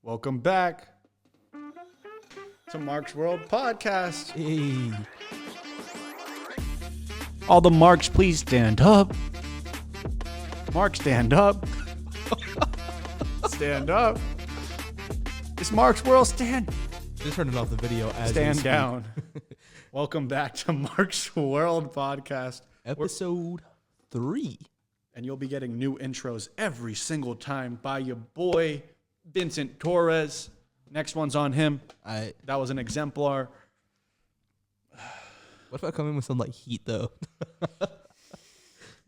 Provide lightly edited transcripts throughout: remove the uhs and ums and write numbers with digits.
Welcome back to Mark's World Podcast. Hey. All the Marks, please stand up. Mark, stand up. Stand up. It's Mark's World. Stand. Just turning off the video as Stand down. Welcome back to Mark's World Podcast. Episode 3. And you'll be getting new intros every single time by your boy, Vincent Torres. Next one's on him. That was an exemplar. What if I come in with some like heat though?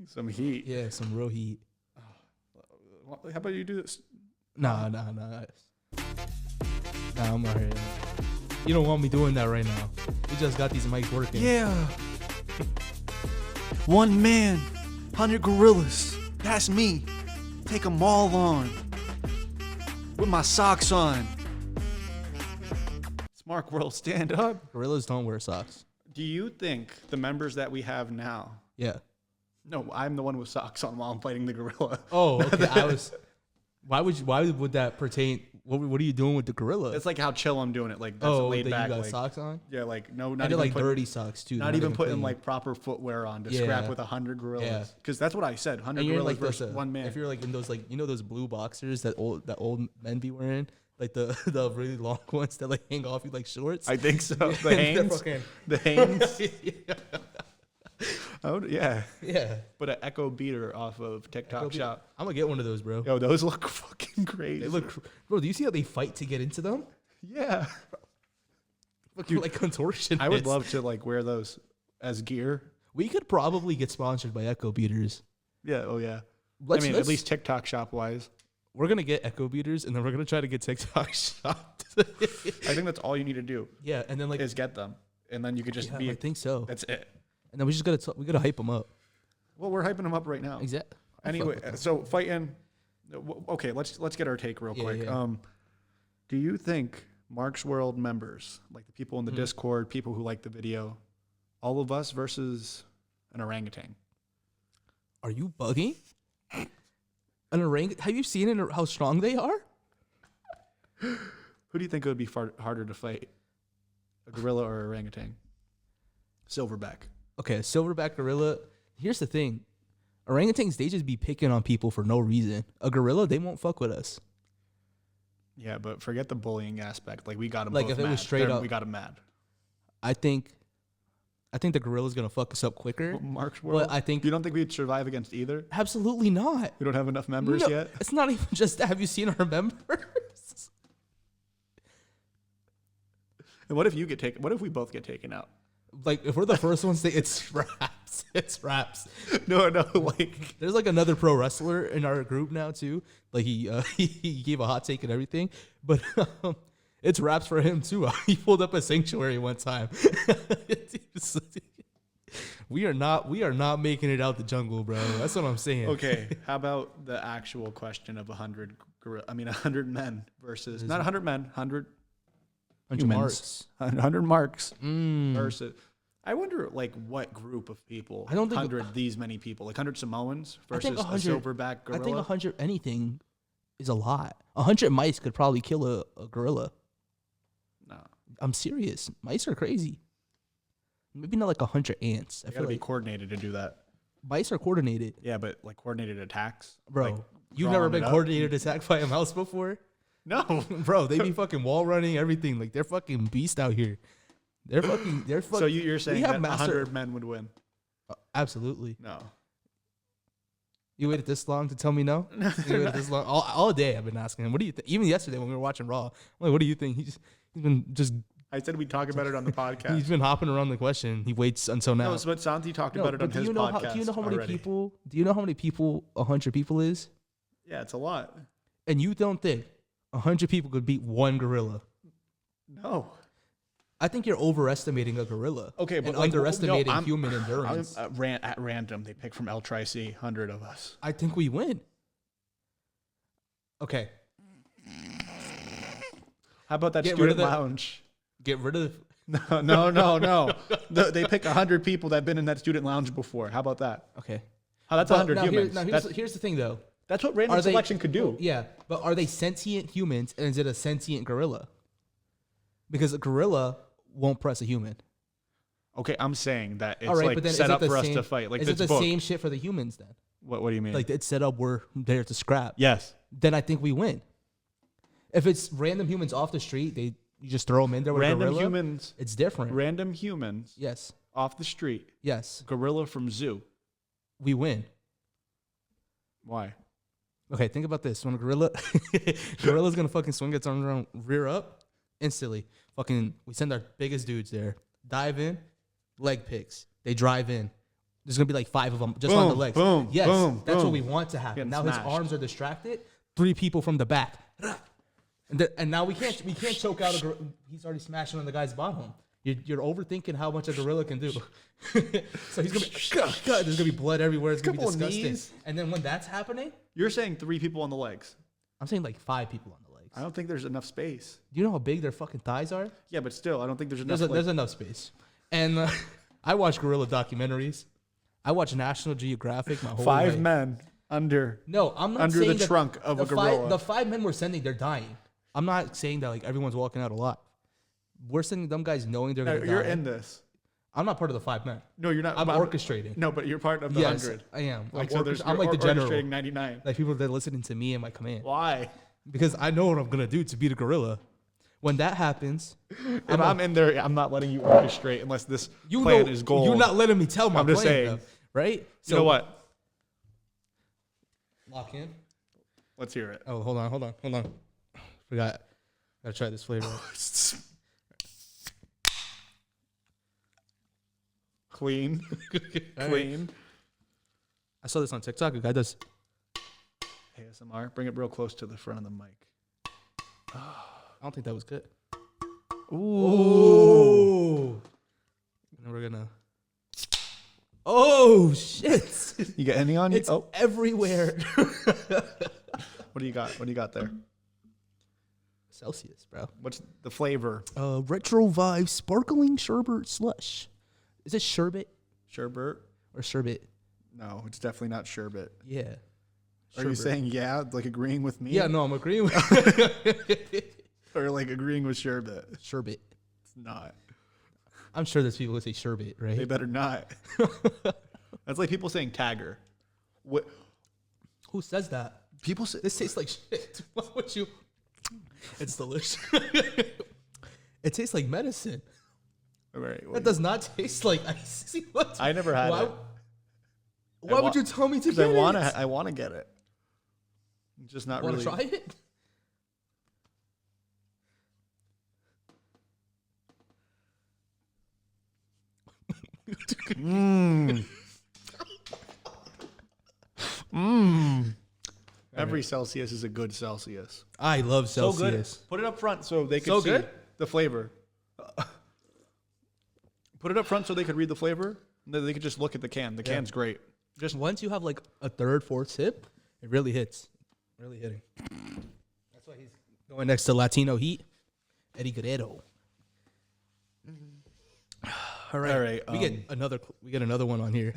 Some heat. Yeah, some real heat. How about you do this? Nah, I'm all right. You don't want me doing that right now. We just got these mics working. Yeah. One man, 100 gorillas. That's me. Take them all on. With my socks on. It's Mark World, stand up. Gorillas don't wear socks. Do you think the members that we have now? Yeah. No, I'm the one with socks on while I'm fighting the gorilla. Oh, okay. Why would that pertain? What are you doing with the gorilla? It's like how chill I'm doing it. Like that's laid back. You got like, socks on? Yeah, like no, not and even like dirty socks too. Not even putting clean. like proper footwear on to scrap with 100 gorillas. Because that's what I said. 100 gorillas like versus one man. If you're like in those like those blue boxers that old men be wearing, like the really long ones that like hang off you like shorts. I think so. The Hanes. The Hanes. Oh yeah. Yeah. But an Echo beater off of TikTok Shop. I'm gonna get one of those, bro. Yo, those look fucking crazy. They look, bro. Do you see how they fight to get into them? Yeah. Dude, like contortion. I would love to like wear those as gear. We could probably get sponsored by Echo beaters. Yeah. Oh yeah. At least TikTok Shop wise. We're gonna get Echo beaters, and then we're gonna try to get TikTok Shop. I think that's all you need to do. Yeah, and then like is get them, and then you could just be. I think so. That's it. And then we just gotta hype them up. Well, we're hyping them up right now. Exactly. Anyway, so fighting. Okay, let's get our take real quick. Yeah. Do you think Mark's World members, like the people in the Discord, people who like the video, all of us versus an orangutan? Are you bugging? An orangutan? Have you seen how strong they are? Who do you think it would be harder to fight, a gorilla or an orangutan? Silverback. Okay, silverback gorilla. Here's the thing. Orangutans, they just be picking on people for no reason. A gorilla, they won't fuck with us. Yeah, but forget the bullying aspect. Like, we got them like both if it mad. was straight up, we got them mad. I think the gorilla's gonna fuck us up quicker. Mark's World. But I think you don't think we'd survive against either? Absolutely not. We don't have enough members yet? It's not even just that. Have you seen our members? And what if you get taken? What if we both get taken out? Like, if we're the first ones, it's raps. It's raps. No, like... There's, like, another pro wrestler in our group now, too. Like, he gave a hot take and everything. But it's raps for him, too. He pulled up a sanctuary one time. We are not making it out the jungle, bro. That's what I'm saying. Okay, how about the actual question of 100 men versus... Not 100 men, 100... 100 marks. 100 marks versus... I wonder, like, what group of people? I don't think 100 these many people, like 100 Samoans versus a 100, silverback gorilla. I think 100 anything is a lot. 100 mice could probably kill a gorilla. No, I'm serious. Mice are crazy. Maybe not like 100 ants. I feel like be coordinated to do that. Mice are coordinated. Yeah, but like coordinated attacks, bro. Like, you've never been coordinated attacked by a mouse before? No, bro. They be fucking wall running everything. Like, they're fucking beast out here. They're fucking. So you're saying that 100 men would win? Absolutely. No. You waited this long to tell me no? You waited this long? All day I've been asking him. What do you think? Even yesterday when we were watching Raw, I'm like, what do you think? He's been just. I said we'd talk about it on the podcast. He's been hopping around the question. He waits until now. No, but Santi talked about it on his podcast. Do you know how many already. people? Do you know how many people 100 people is? Yeah, it's a lot. And you don't think 100 people could beat one gorilla? No. I think you're overestimating a gorilla. Okay, but and like, underestimating human endurance. At random, they pick from El Tri-C, 100 of us. I think we win. Okay. How about that student lounge? Get rid of. No. They pick 100 people that've been in that student lounge before. How about that? Okay. That's 100 humans. Here's the thing, though. That's what random selection could do. Yeah, but are they sentient humans, and is it a sentient gorilla? Because a gorilla won't press a human. Okay, I'm saying that it's but then set up for us to fight. Like, is it the same shit for the humans then? What do you mean? Like, it's set up, we're there to scrap. Yes. Then I think we win. If it's random humans off the street, you just throw them in there with a gorilla. Humans. It's different. Random humans. Yes. Off the street. Yes. Gorilla from zoo. We win. Why? Okay, think about this. When a gorilla's gonna fucking swing its arms around, rear up, instantly. Fucking, we send our biggest dudes there. Dive in, leg picks. They drive in. There's gonna be like 5 of them just on the legs. Boom. Yes, boom, that's boom. what we want to happen. Now Smashed. his arms are distracted. 3 people from the back. And now we can't choke out a gorilla. He's already smashing on the guy's bottom. You're overthinking how much a gorilla can do. So he's gonna be there's gonna be blood everywhere. It's gonna be disgusting. Knees. And then when that's happening, you're saying 3 people on the legs. I'm saying like 5 people on the legs. I don't think there's enough space. Do you know how big their fucking thighs are? Yeah, but still, I don't think there's enough. There's enough space. And I watch gorilla documentaries. I watch National Geographic my whole life. 5 men under. No, I'm not under saying the trunk of a gorilla. The 5 men we're sending, they're dying. I'm not saying that like everyone's walking out alive. We're sending them guys knowing they're gonna die. You're in this. I'm not part of the 5 men. No, you're not. I'm orchestrating. No, but you're part of the 100. I am. Like, I'm like the general. Orchestrating 99. Like people that are listening to me and my command. Why? Because I know what I'm gonna do to beat a gorilla. When that happens, if I'm in there, I'm not letting you orchestrate unless this plan is gold. You're not letting me tell my plan. I'm just saying, though, right? So, you know what? Lock in. Let's hear it. Oh, hold on. Forgot. Gotta try this flavor. Clean. Clean. I saw this on TikTok. A guy does ASMR. Bring it real close to the front of the mic. I don't think that was good. Ooh. And then we're gonna. Oh shit! You got any on you? It's everywhere. What do you got? What do you got there? Celsius, bro. What's the flavor? Retro Vibe Sparkling Sherbet Slush. Is it sherbet? Sherbet or sherbet? No, it's definitely not sherbet. Yeah. Are you saying yeah, like agreeing with me? Yeah, no, I'm agreeing with or like agreeing with sherbet. Sherbet. It's not. I'm sure there's people who say sherbet, right? They better not. That's like people saying tagger. What? Who says that? People say this tastes like shit. Why would you? It's delicious. It tastes like medicine. All right. That does not taste like ice. What? I never had it. Why would you tell me to get it? I want to get it. Just not really. Want to try it? Every Celsius is a good Celsius. I love Celsius. So good. Put it up front so they can see the flavor. Put it up front so they could read the flavor. Then they could just look at the can. The can's great. Just once you have like a third, fourth sip, it really hits. Really hitting. That's why he's going next to Latino Heat, Eddie Guerrero. All right. We get another one on here.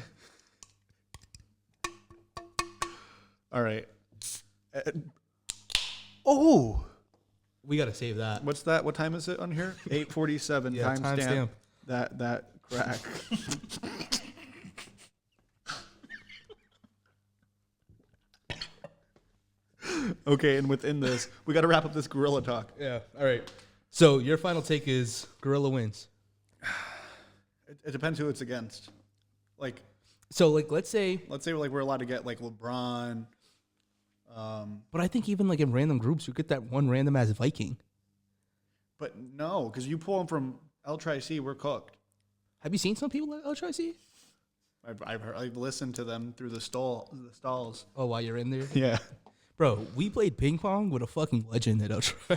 All right. We gotta save that. What's that? What time is it on here? 8:47. Yeah, timestamp. That crack. Okay, and within this, we got to wrap up this gorilla talk. Yeah. All right. So your final take is gorilla wins. It depends who it's against. Like, so like let's say like we're allowed to get like LeBron. But I think even like in random groups, you get that one random ass Viking. But no, because you pull them from L-Tri-C, we're cooked. Have you seen some people at L-Tri-C? I've listened to them through the stalls. Oh, while you're in there? Yeah. Bro, we played ping pong with a fucking legend at L-Tri.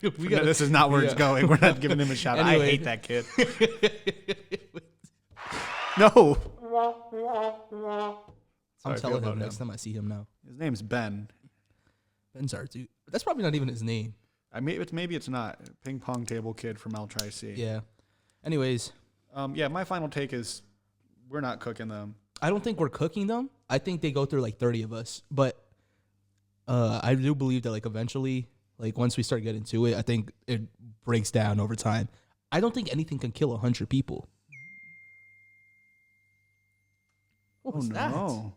This is not where it's going. We're not giving him a shout. Anyway. I hate that kid. No. I'm telling him next time I see him now. His name's Ben. Ben's our dude. That's probably not even his name. Maybe it's not. Ping pong table kid from L-Tri-C. Yeah. Anyways. My final take is we're not cooking them. I don't think we're cooking them. I think they go through like 30 of us. But I do believe that like eventually, like once we start getting to it, I think it breaks down over time. I don't think anything can kill 100 people. What was that? Oh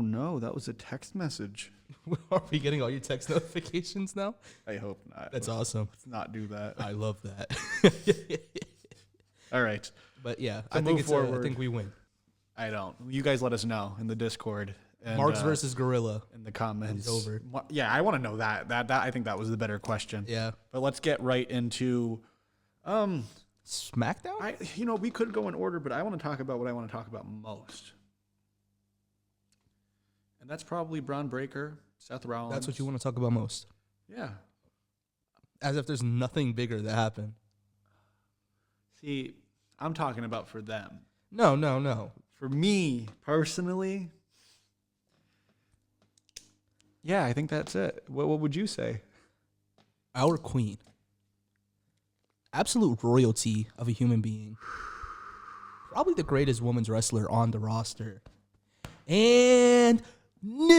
no, that was a text message. Are we getting all your text notifications now? I hope not. That's awesome. Let's not do that. I love that. All right. But yeah, I think I think we win. I don't. You guys let us know in the Discord. And, Marks versus Gorilla. In the comments. It's over. Yeah, I want to know that. That I think that was the better question. Yeah. But let's get right into SmackDown? We could go in order, but I want to talk about what I want to talk about most. And that's probably Bron Breakker, Seth Rollins. That's what you want to talk about most. Yeah. As if there's nothing bigger that happened. See, I'm talking about for them. No. For me, personally, yeah, I think that's it. What would you say? Our queen. Absolute royalty of a human being. Probably the greatest women's wrestler on the roster. And new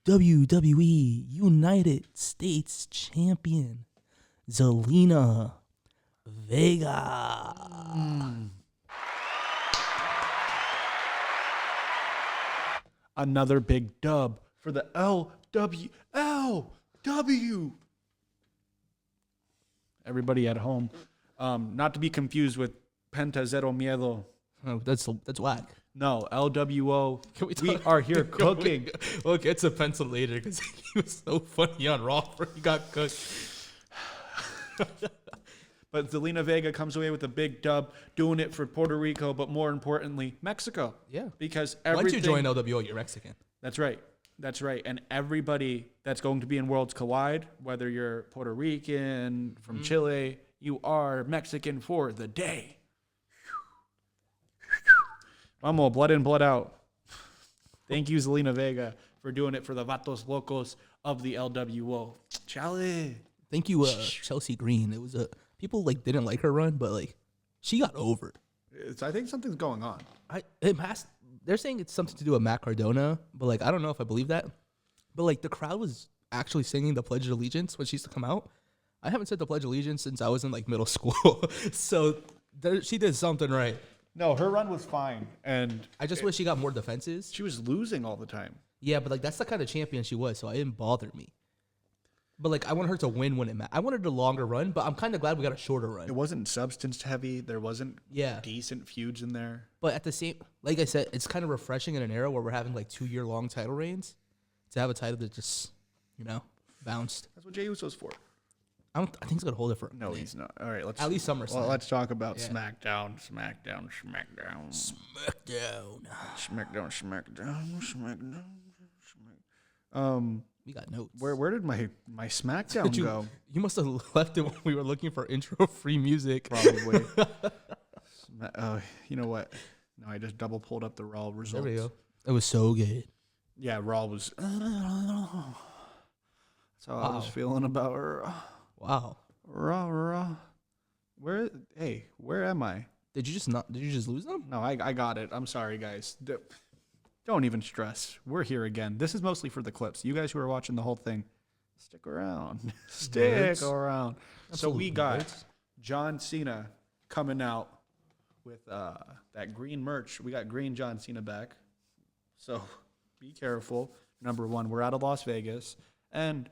WWE United States Champion, Zelina Vega. Another big dub for the LW. Everybody at home. Not to be confused with Penta Zero Miedo. Oh, that's whack. No, LWO. We are here cooking. We'll get to Pencil later because he was so funny on Raw before he got cooked. But Zelina Vega comes away with a big dub, doing it for Puerto Rico, but more importantly, Mexico. Yeah. Because once you join LWO, you're Mexican. That's right. And everybody that's going to be in Worlds Collide, whether you're Puerto Rican, from Chile, you are Mexican for the day. Vamos, blood in, blood out. Thank you, Zelina Vega, for doing it for the Vatos Locos of the LWO. Chale. Thank you, Chelsea Green. It was people didn't like her run, but she got over. I think something's going on. They're saying it's something to do with Matt Cardona, but I don't know if I believe that. But the crowd was actually singing the Pledge of Allegiance when she used to come out. I haven't said the Pledge of Allegiance since I was in middle school, so she did something right. No, her run was fine, and I just wish she got more defenses. She was losing all the time. Yeah, but that's the kind of champion she was, so it didn't bother me. But I want her to win when it matters. I wanted a longer run, but I'm kind of glad we got a shorter run. It wasn't substance heavy. There wasn't decent feuds in there. But at the same, like I said, it's kind of refreshing in an era where we're having 2-year-long title reigns to have a title that just, bounced. That's what Jey Uso's for. I think he's gonna hold it for. No, he's not. All right, let's at least SummerSlam. Well, let's talk about SmackDown. We got notes. Where did my SmackDown go? You must have left it when we were looking for intro free music. Probably. You know what? No, I just double pulled up the Raw results. There we go. It was so good. Yeah, Raw was. That's how I was feeling about her. Wow. Raw. Where am I? Did you just lose them? No, I got it. I'm sorry, guys. Don't even stress. We're here again. This is mostly for the clips. You guys who are watching the whole thing, stick around. Stick around. Absolutely. So we got John Cena coming out with that green merch. We got green John Cena back. So be careful. Number one, we're out of Las Vegas. And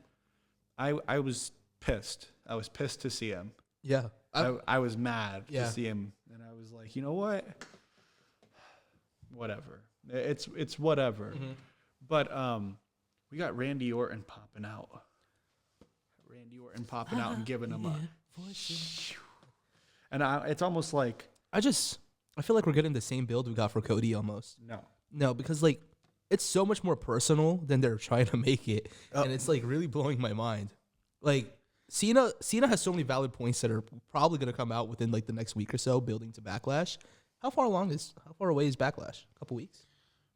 I was pissed. I was pissed to see him. Yeah. I was mad to see him. And I was like, you know what? Whatever. It's whatever. Mm-hmm. But we got Randy Orton popping out. And giving him a... And it's almost like... I feel like we're getting the same build we got for Cody almost. No, because it's so much more personal than they're trying to make it. And it's really blowing my mind. Cena has so many valid points that are probably going to come out within the next week or so, building to Backlash. How far away is Backlash? A couple weeks?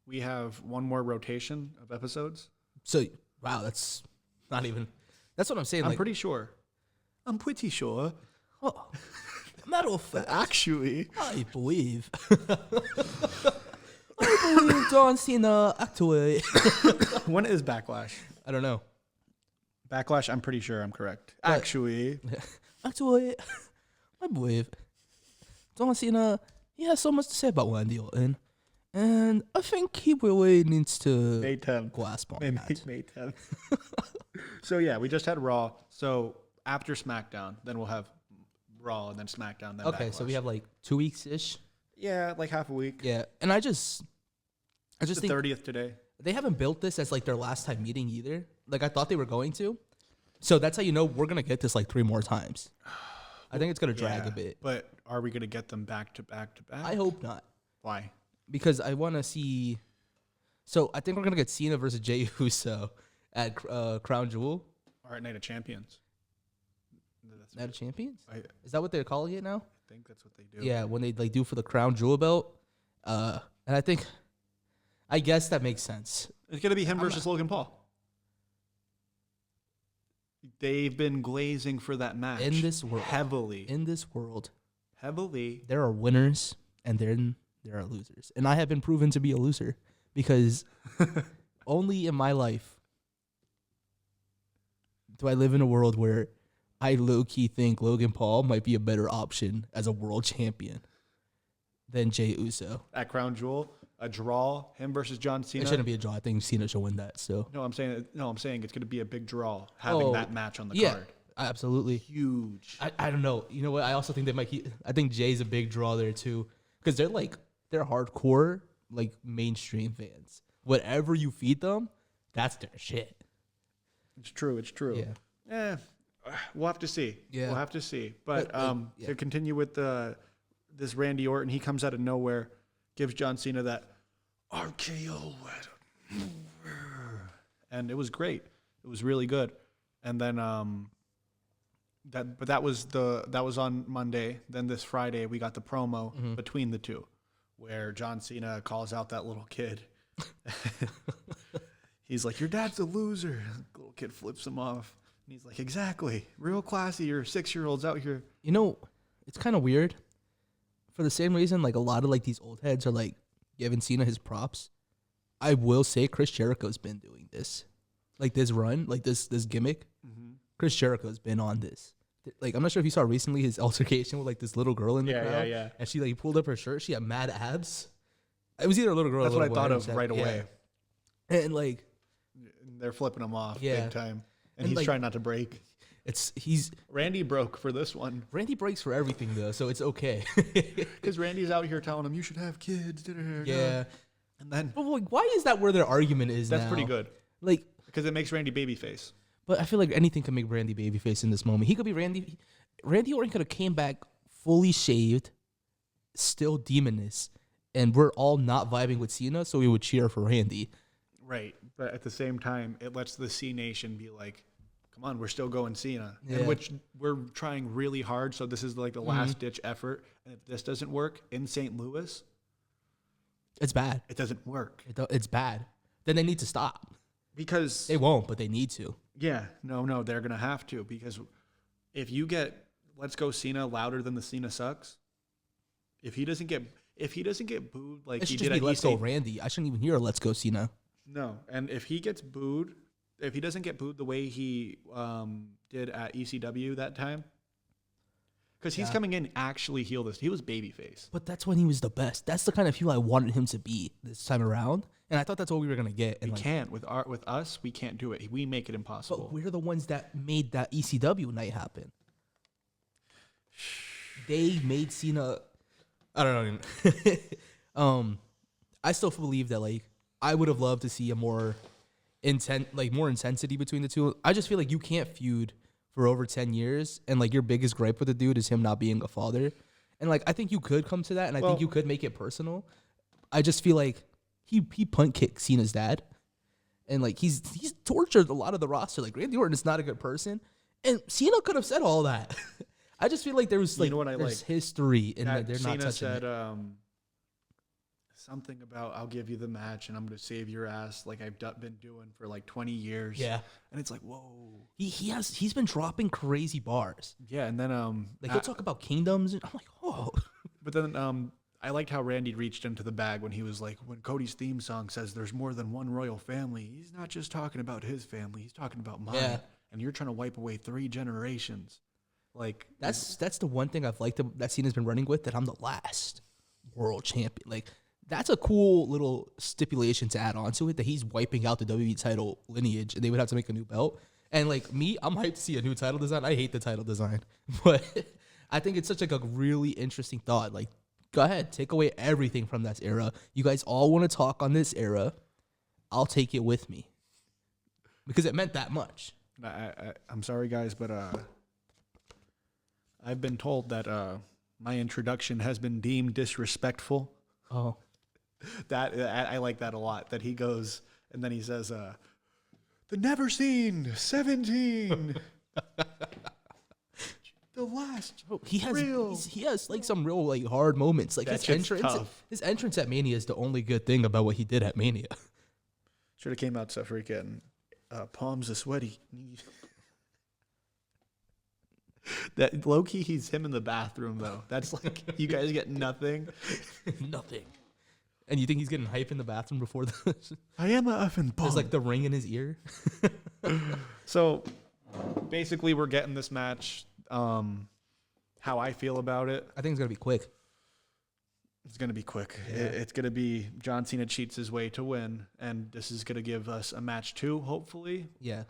We have one more rotation of episodes. So, wow, that's not even... That's what I'm saying. I'm pretty sure. Oh, matter of fact. Actually. I believe. John Cena, actually. When is Backlash? I don't know. Backlash, I'm pretty sure I'm correct. But- Actually, Actually, I believe John Cena, he has so much to say about Randy Orton. And I think he really needs to May 10th. grasp on Maybe that. May 10th. So, yeah, we just had Raw. So, after SmackDown, then we'll have Raw and then SmackDown, then Okay, Backlash. so we have like 2 weeks-ish. Yeah, like half a week. Yeah, and I just The think 30th today. they haven't built this as like their last time meeting either. Like I thought they were going to. So that's how you know we're going to get this like 3 more times. I think it's going to drag Yeah, a bit. But are we going to get them back to back to back? I hope not. Why? Because I want to see. So I think we're gonna get Cena versus Jey Uso at Crown Jewel. Or at Night of Champions. That's Night of Champions. I Is that what they're calling it now? think that's what they do. Yeah, when they like do for the Crown Jewel belt. And I guess that makes sense. It's going to be him versus Logan Paul. They've been glazing for that match. In this world, Heavily. Heavily, there are winners and then there are losers, and I have been proven to be a loser because only in my life do I live in a world where I low-key think Logan Paul might be a better option as a world champion than Jey Uso. At Crown Jewel, a draw, him versus John Cena. It shouldn't be a draw. I think Cena should win that. So No, I'm saying it's going to be a big draw having that match on the yeah, card. absolutely. Huge. I don't know. You know what? I also think they might keep. I think Jay's a big draw there too, because they're hardcore like mainstream fans. Whatever you feed them, that's their shit. It's true. Yeah. We'll have to see. Yeah. We'll have to see. But yeah. to continue with this Randy Orton, he comes out of nowhere, gives John Cena that RKO, and it was great. It was really good. And then that was on Monday. Then this Friday we got the promo between the two, where John Cena calls out that little kid. He's like, "Your dad's a loser." The little kid flips him off. And he's like, "Exactly. Real classy. You're 6-year-olds out here." You know, it's kind of weird. For the same reason, like a lot of like these old heads are like giving Cena his props. I will say Chris Jericho's been doing this, like this run, like this gimmick. Chris Jericho's been on this. Like I'm not sure if you saw recently his altercation with like this little girl in the crowd. Yeah. And she like pulled up her shirt. She had mad abs. It was either a little girl. That's or a what I little thought boy. of right away. Yeah. And like They're flipping him off Yeah. big time. And And, he's like- trying not to break. he's Randy broke for this one. Randy breaks for everything though, so it's okay. Because Randy's out here telling him, "You should have kids." Yeah. And then But like, why is that where their argument is that's now? pretty good. Like, Because it makes Randy babyface. but I feel like anything can make Randy babyface in this moment. He could be Randy. Randy Orton could have came back fully shaved, still demoness, and we're all not vibing with Cena, so we would cheer for Randy. Right. But at the same time, it lets the C Nation be like, "Come on, we're still going Cena." Yeah. And which we're trying really hard. So this is like the last ditch effort. And if this doesn't work in St. Louis, It's bad. it doesn't work. It's bad. Then they need to stop. Because They won't, but they need to. yeah, no, they're gonna have to, because if you get "Let's Go Cena" louder than the Cena sucks, if he doesn't get booed like It he should did just be at Let's Go EC, Randy. I shouldn't even hear Let's Go Cena. no, and if he gets booed, if he doesn't get booed the way he did at ECW that time, because he's Yeah. coming in actually heel this, he was babyface. But that's when he was the best. That's the kind of heel I wanted him to be this time around. And I thought that's what we were gonna get. And We like, can't with us. We can't do it. We make it impossible. but we're the ones that made that ECW night happen. They made Cena. I don't know. I still believe that like I would have loved to see a more more intensity between the two. I just feel like you can't feud for over 10 years and like your biggest gripe with the dude is him not being a father. And like I think you could come to that, and I think you could make it personal. I just feel like he punt kicked Cena's dad, and like he's tortured a lot of the roster. Like Randy Orton is not a good person, and Cena could have said all that. I just feel like there was like know what I there's like? history and That they're not Cena touching said it. Something about, "I'll give you the match and I'm going to save your ass like I've been doing for like 20 years." Yeah, And it's like, whoa. he's been dropping crazy bars. Yeah, and then Like he'll talk about kingdoms, and I'm like, oh, but then I liked how Randy reached into the bag when he was like, when Cody's theme song says there's more than one royal family, he's not just talking about his family, he's talking about mine. Yeah. And you're trying to wipe away 3 generations. Like That's the one thing I've liked that Cena's been running with, that I'm the last world champion. Like, that's a cool little stipulation to add on to it, that he's wiping out the WWE title lineage and they would have to make a new belt. And like me, I'm hyped to see a new title design. I hate the title design, but I think it's such like a really interesting thought. Like, go ahead, take away everything from that era. You guys all want to talk on this era. I'll take it with me because it meant that much. I'm sorry, guys, but I've been told that my introduction has been deemed disrespectful. Oh, That I like that a lot. That he goes and then he says, "The never seen 17, the last." he has real. he has like some real like hard moments. Like That his shit's entrance, tough. his entrance at Mania is the only good thing about what he did at Mania. Should have came out so freaking palms are sweaty. That low key, he's him in the bathroom though. That's like you guys get nothing. Nothing. And you think he's getting hype in the bathroom before the I am a effing bum. there's like the ring in his ear? So basically, we're getting this match. How I feel about it, I think it's gonna be quick. it's going to be quick. Yeah. It's going to be John Cena cheats his way to win, and this is going to give us a match 2, hopefully. Yeah.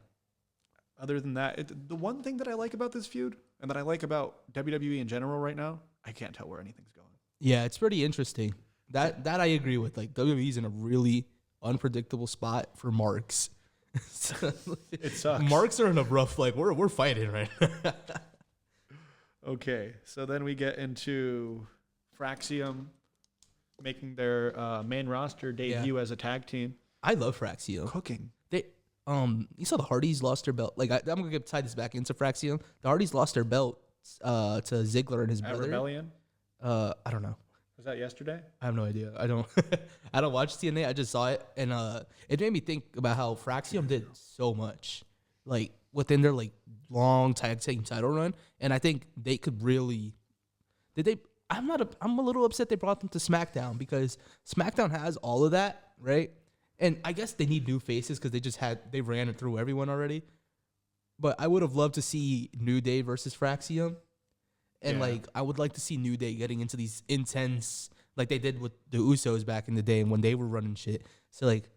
Other than that, the one thing that I like about this feud, and that I like about WWE in general right now, I can't tell where anything's going. Yeah, it's pretty interesting. That I agree with. Like, WWE's in a really unpredictable spot for marks. It sucks. Marks are in a rough, like, we're fighting right now. Okay, so then we get into Fraxium making their main roster debut as a tag team. I love Fraxium. Cooking. They you saw the Hardys lost their belt. Like, I'm gonna tie this back into Fraxium. The Hardys lost their belt to Ziggler and his At brother. Rebellion? I don't know. Was that yesterday? I have no idea. I don't I don't watch TNA. I just saw it, and it made me think about how Fraxium did so much, like within their like long tag team title run, and I think they could really. Did they? I'm a little upset they brought them to SmackDown because SmackDown has all of that, right? And I guess they need new faces because they ran it through everyone already. But I would have loved to see New Day versus Fraxium. And, like, I would like to see New Day getting into these intense, like they did with the Usos back in the day when they were running shit. So, like,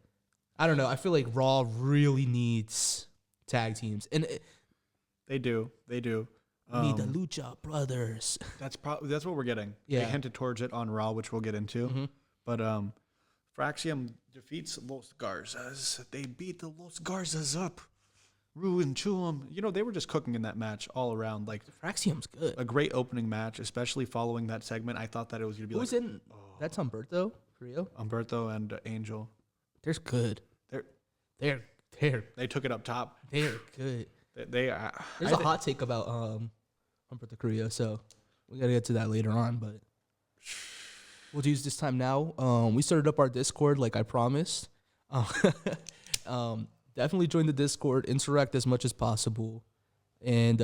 I don't know. I feel like Raw really needs tag teams. And They do. we need the Lucha Brothers. That's what we're getting. Yeah. They hinted towards it on Raw, which we'll get into. Mm-hmm. But Fraxium defeats Los Garzas. They beat the Los Garzas up. Rue and Chum. You know, they were just cooking in that match all around. Like, Fraxium's good. a great opening match, especially following that segment. I thought that it was going to be Who's like in? That's Humberto Carrillo. Umberto and Angel. They're good. They're They're They took it up top. good. They There's a hot take about Humberto Carrillo, so we gotta get to that later on. But we'll use this time now. We started up our Discord like I promised. Definitely join the Discord, interact as much as possible, and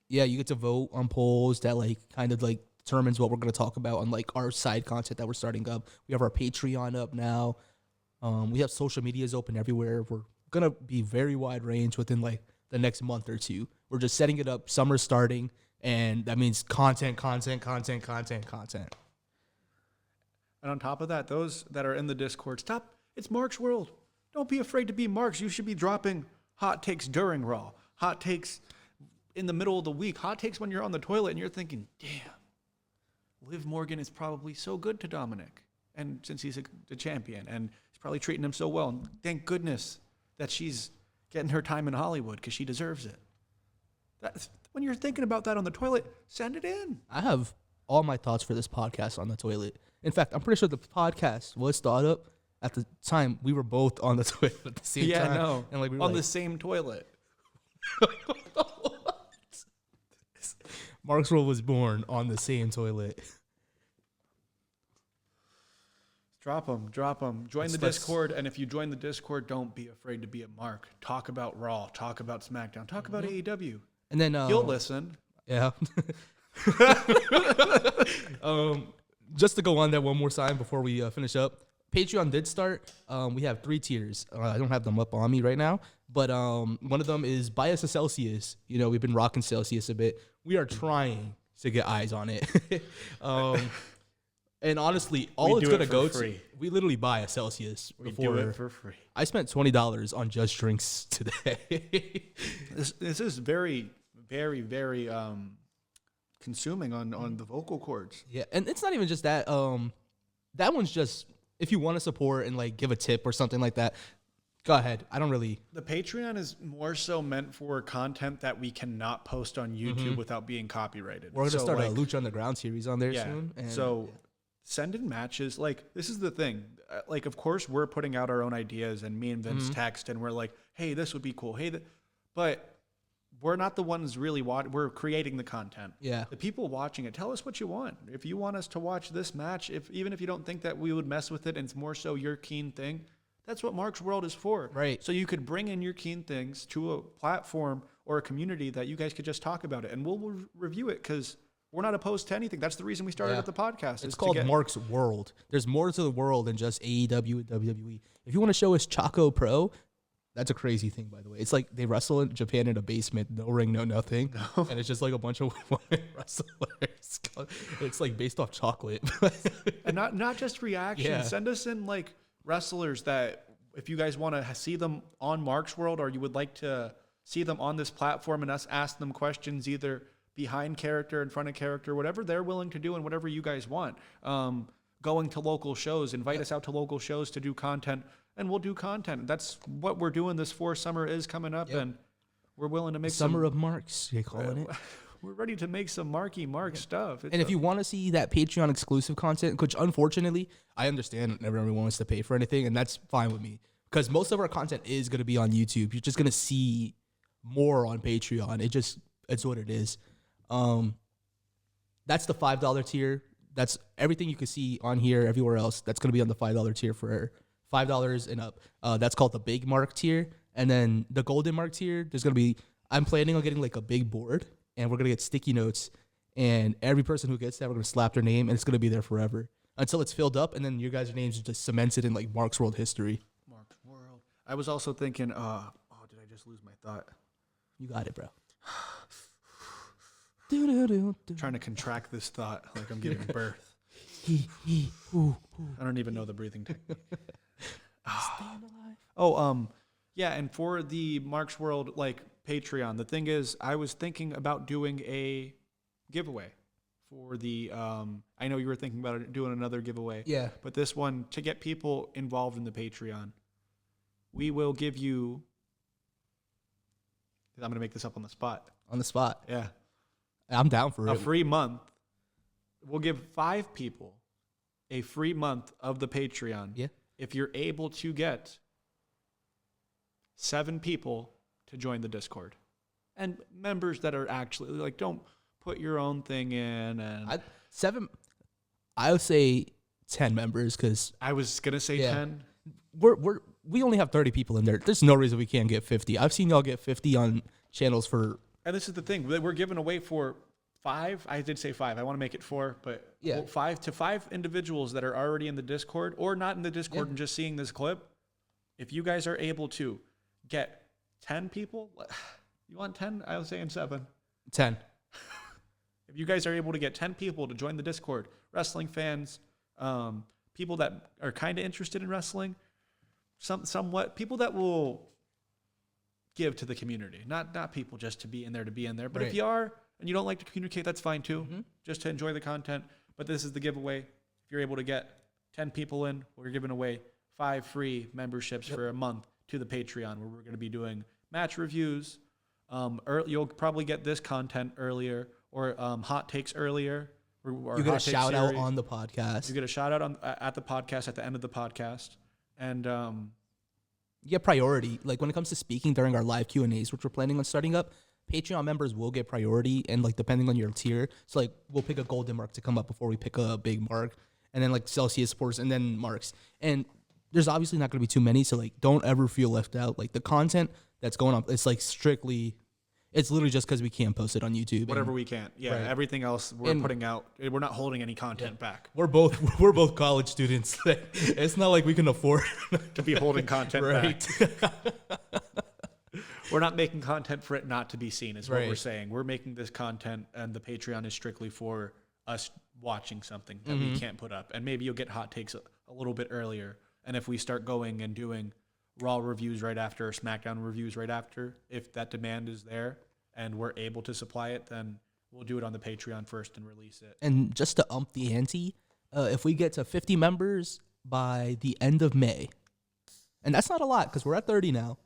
yeah, you get to vote on polls that like kind of like determines what we're gonna talk about on like our side content that we're starting up. We have our Patreon up now. We have social medias open everywhere. We're gonna be very wide range within like the next month or two. We're just setting it up. Summer's starting, and that means content. And on top of that, those that are in the Discord, stop. It's Mark's World. Don't be afraid to be Mark's. You should be dropping hot takes during Raw, hot takes in the middle of the week, hot takes when you're on the toilet and you're thinking, damn, Liv Morgan is probably so good to Dominic. And since he's a champion, and he's probably treating him so well. And thank goodness that she's getting her time in Hollywood because she deserves it. When you're thinking about that on the toilet, send it in. I have all my thoughts for this podcast on the toilet. In fact, I'm pretty sure the podcast was thought up at the time we were both on the toilet at the same time. Yeah, no. And like we were on like, the same toilet. Mark's World was born on the same toilet. Drop them. Join the Discord, and if you join the Discord, don't be afraid to be a Mark. Talk about Raw. Talk about SmackDown. Talk about AEW. And then He'll listen. Yeah. just to go on that one more time before we finish up, Patreon did start. We have 3 tiers. I don't have them up on me right now, but one of them is buy us a Celsius. You know, we've been rocking Celsius a bit. We are trying to get eyes on it. And honestly, all it's gonna go to, we literally buy a Celsius. We do it for free. I spent $20 on just drinks today. This is very, very, very consuming on the vocal cords. Yeah, and it's not even just that. That one's just if you want to support and like give a tip or something like that. Go ahead. I don't really. The Patreon is more so meant for content that we cannot post on YouTube without being copyrighted. We're gonna start a Lucha Underground series on there soon. And send in matches. Like, this is the thing. Like, of course, we're putting out our own ideas, and me and Vince text, and we're like, hey, this would be cool. Hey, but we're not the ones really we're creating the content. Yeah. The people watching it, tell us what you want. If you want us to watch this match, even if you don't think that we would mess with it, and it's more so your keen thing, that's what Mark's World is for. Right. So you could bring in your keen things to a platform or a community that you guys could just talk about it, and we'll review it because we're not opposed to anything. That's the reason we started with the podcast. It's called Mark's World. There's more to the world than just AEW and WWE. If you want to show us Choco Pro, that's a crazy thing, by the way. It's like they wrestle in Japan in a basement, no ring, no nothing. No. And it's just like a bunch of women wrestlers. It's like based off chocolate. And not just reactions. Yeah. Send us in like wrestlers that if you guys want to see them on Mark's World or you would like to see them on this platform and us ask them questions either behind character, in front of character, whatever they're willing to do and whatever you guys want. Going to local shows, invite us out to local shows to do content, and we'll do content. That's what we're doing this for. Summer is coming up, and we're willing to make Summer of Marks, you're calling it. We're ready to make some Mark stuff. And if you want to see that Patreon exclusive content, which unfortunately, I understand everyone wants to pay for anything, and that's fine with me. Because most of our content is going to be on YouTube. You're just going to see more on Patreon. It's what it is. That's the $5 tier. That's everything you can see on here, everywhere else. That's going to be on the $5 tier for $5 and up. That's called the big Mark tier. And then the golden Mark tier, I'm planning on getting like a big board, and we're going to get sticky notes. And every person who gets that, we're going to slap their name, and it's going to be there forever until it's filled up. And then your guys' names are just cemented in like Mark's World history. Mark's World. I was also thinking, did I just lose my thought? You got it, bro. Trying to contract this thought like I'm giving birth. I don't even know the breathing technique. Yeah, and for the Mark's World like Patreon, the thing is, I was thinking about doing a giveaway for the. I know you were thinking about doing another giveaway. Yeah, but this one to get people involved in the Patreon, we will give you. I'm gonna make this up on the spot. On the spot. Yeah. I'm down for a free month. We'll give 5 people a free month of the Patreon. Yeah. If you're able to get 7 people to join the Discord. And members that are actually like, don't put your own thing in. And 7, I would say 10 members because I was gonna say 10. We only have 30 people in there. There's no reason we can't get 50. I've seen y'all get 50 on channels for. And this is the thing. We're giving away for 5. I did say 5. I want to make it 4, but 5 individuals that are already in the Discord or not in the Discord and just seeing this clip. If you guys are able to get 10 people, you want 10? I was saying 7. 10. If you guys are able to get 10 people to join the Discord, wrestling fans, people that are kind of interested in wrestling, somewhat people that will give to the community, not people just to be in there. But if you are and you don't like to communicate, that's fine too. Just to enjoy the content. But this is the giveaway. If you're able to get 10 people in, we're giving away 5 free memberships for a month to the Patreon, where we're going to be doing match reviews. You'll probably get this content earlier, or hot takes earlier. You get a shout out on the podcast. You get a shout out at the podcast at the end of the podcast, and you get priority. Like when it comes to speaking during our live Q&As, which we're planning on starting up, Patreon members will get priority, and like depending on your tier, so like we'll pick a golden mark to come up before we pick a big mark, and then like Celsius supporters, and then marks. And there's obviously not going to be too many, so like don't ever feel left out. Like the content that's going on, it's like strictly, It's literally just because we can't post it on YouTube. Whatever we can. Yeah, Right. everything else we're putting out. We're not holding any content back. We're both college students. It's not like we can afford To be holding content right. back. We're not making content for it not to be seen, is what Right. we're saying. We're making this content, and the Patreon is strictly for us watching something that we can't put up. And maybe you'll get hot takes a little bit earlier. And if we start going and doing Raw reviews right after, or SmackDown reviews right after, if that demand is there and we're able to supply it, then we'll do it on the Patreon first and release it. And just to ump the ante, if we get to 50 members by the end of May, and that's not a lot because we're at 30 now,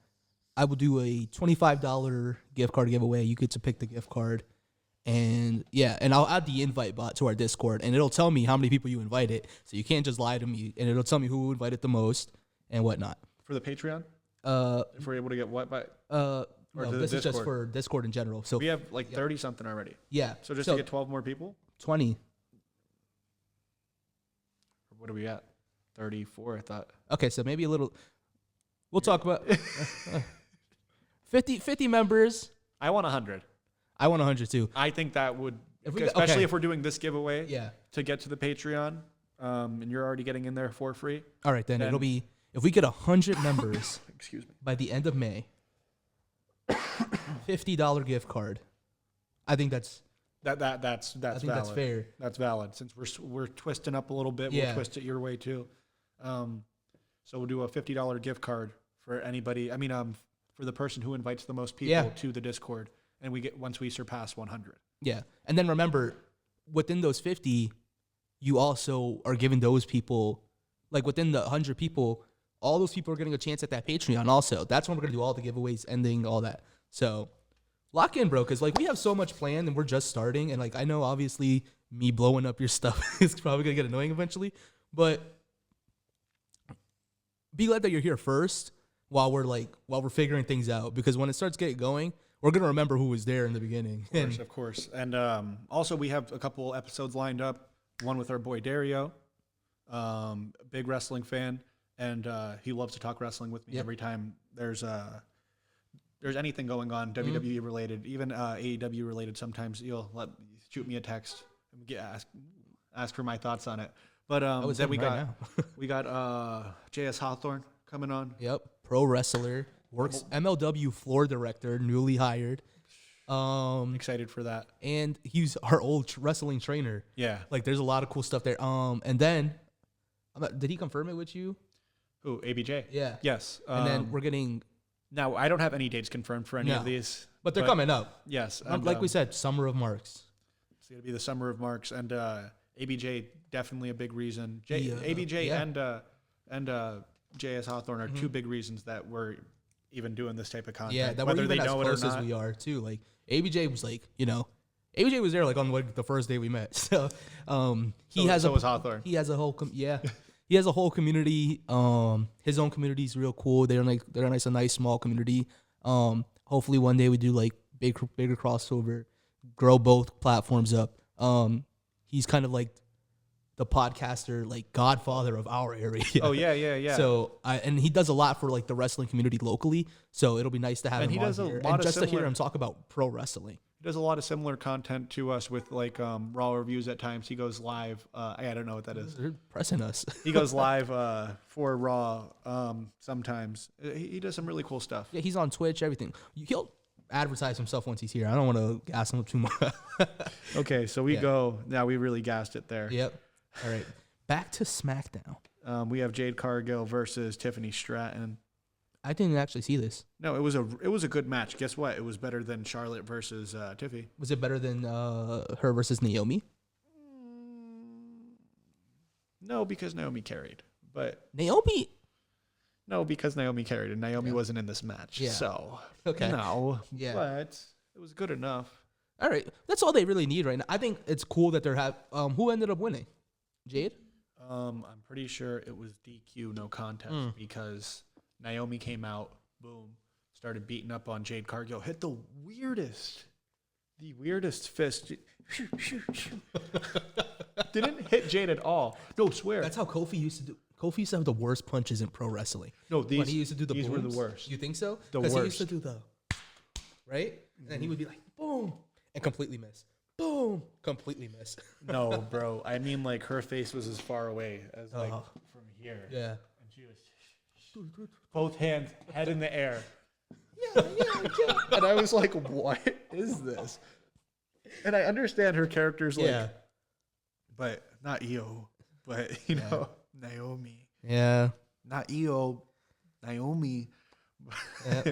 I will do a $25 gift card giveaway. You get to pick the gift card. And yeah, and I'll add the invite bot to our Discord, and it'll tell me how many people you invited. So you can't just lie to me, and it'll tell me who invited the most and whatnot. For the Patreon? If we're able to get what by? No, to this the is just Discord? for Discord in general. So We have like 30 something already. yeah, So just to get 12 more people? 20. What are we at? 34, I thought. Okay, so maybe a little. We'll talk about 50 members. I want 100. I want 100 too. I think that would, If we- especially okay. if we're doing this giveaway Yeah. to get to the Patreon, and you're already getting in there for free. All right, then Then- it'll be if we get 100 members Excuse me. by the end of May. $50 gift card. I think that's That's I think valid. that's fair. That's valid. Since we're twisting up a little bit, Yeah. we'll twist it your way too. So we'll do a $50 gift card for anybody. I mean, for the person who invites the most people Yeah. to the Discord, and we get once we surpass 100. Yeah. And then remember, within those 50, you also are giving those people, like within the 100 people, all those people are getting a chance at that Patreon also. That's when we're going to do all the giveaways, ending, all that. So lock in, bro, because like we have so much planned and we're just starting. And like I know obviously me blowing up your stuff is probably going to get annoying eventually. But be glad that you're here first while we're figuring things out. Because when it starts getting going, we're going to remember who was there in the beginning. Of course. And also, we have a couple episodes lined up. One with our boy Dario, big wrestling fan, and he loves to talk wrestling with me every time there's anything going on, WWE related, even AEW related. Sometimes you'll shoot me a text and ask for my thoughts on it. But then we got JS Hawthorne coming on. Yep, pro wrestler, works MLW floor director, newly hired. Excited for that. And he's our old wrestling trainer. Yeah. Like there's a lot of cool stuff there. And then did he confirm it with you? Who, ABJ? Yeah. Yes. And then we're getting now I don't have any dates confirmed for any of these, but they're coming up. Yes. And, Like we said, Summer of Marks. It's going to be the Summer of Marks, and ABJ definitely a big reason. ABJ and JS Hawthorne are two big reasons that we're even doing this type of content. Yeah, that whether we're even they as know it or close as not. we are too. Like ABJ was like, ABJ was there like on like the first day we met. So So was Hawthorne. He has a whole he has a whole community. His own community is real cool. They're a nice small community. Hopefully one day we do like bigger crossover, grow both platforms up. He's kind of like the podcaster, like godfather of our area. Oh yeah. So and he does a lot for like the wrestling community locally. So it'll be nice to have him he on does a here. lot And of just to hear similar- him talk about pro wrestling. He does a lot of similar content to us with like Raw reviews at times. He goes live. I don't know what that is. They're pressing us. He goes live for Raw sometimes. He does some really cool stuff. Yeah, he's on Twitch, everything. He'll advertise himself once he's here. I don't want to gas him up too much. Okay, so we go. Now we really gassed it there. Yep. All right. Back to SmackDown. We have Jade Cargill versus Tiffany Stratton. I didn't actually see this. No, it was a good match. Guess what? It was better than Charlotte versus Tiffy. Was it better than her versus Naomi? No, because Naomi carried. But Naomi? no, because Naomi carried, and Naomi wasn't in this match. Yeah. So Okay. no. Yeah. But it was good enough. All right. That's all they really need right now. I think it's cool that they're who ended up winning? Jade? I'm pretty sure it was DQ, no contest, because Naomi came out, boom, started beating up on Jade Cargill, hit the weirdest fist. Didn't hit Jade at all. No, swear. That's how Kofi used to do. Kofi used to have the worst punches in pro wrestling. No, When he used to do the these were the booms. worst. You think so? The Because he used worst. to do the right? And then he would be like, boom, and completely miss. Boom, completely miss. No, bro. I mean, like, her face was as far away as, like, from here. Yeah. And she was both hands, head in the air. Yeah. And I was like, what is this? And I understand her character's like, but not Io, but, you know, Naomi. Yeah. Not Io, Naomi. Yeah.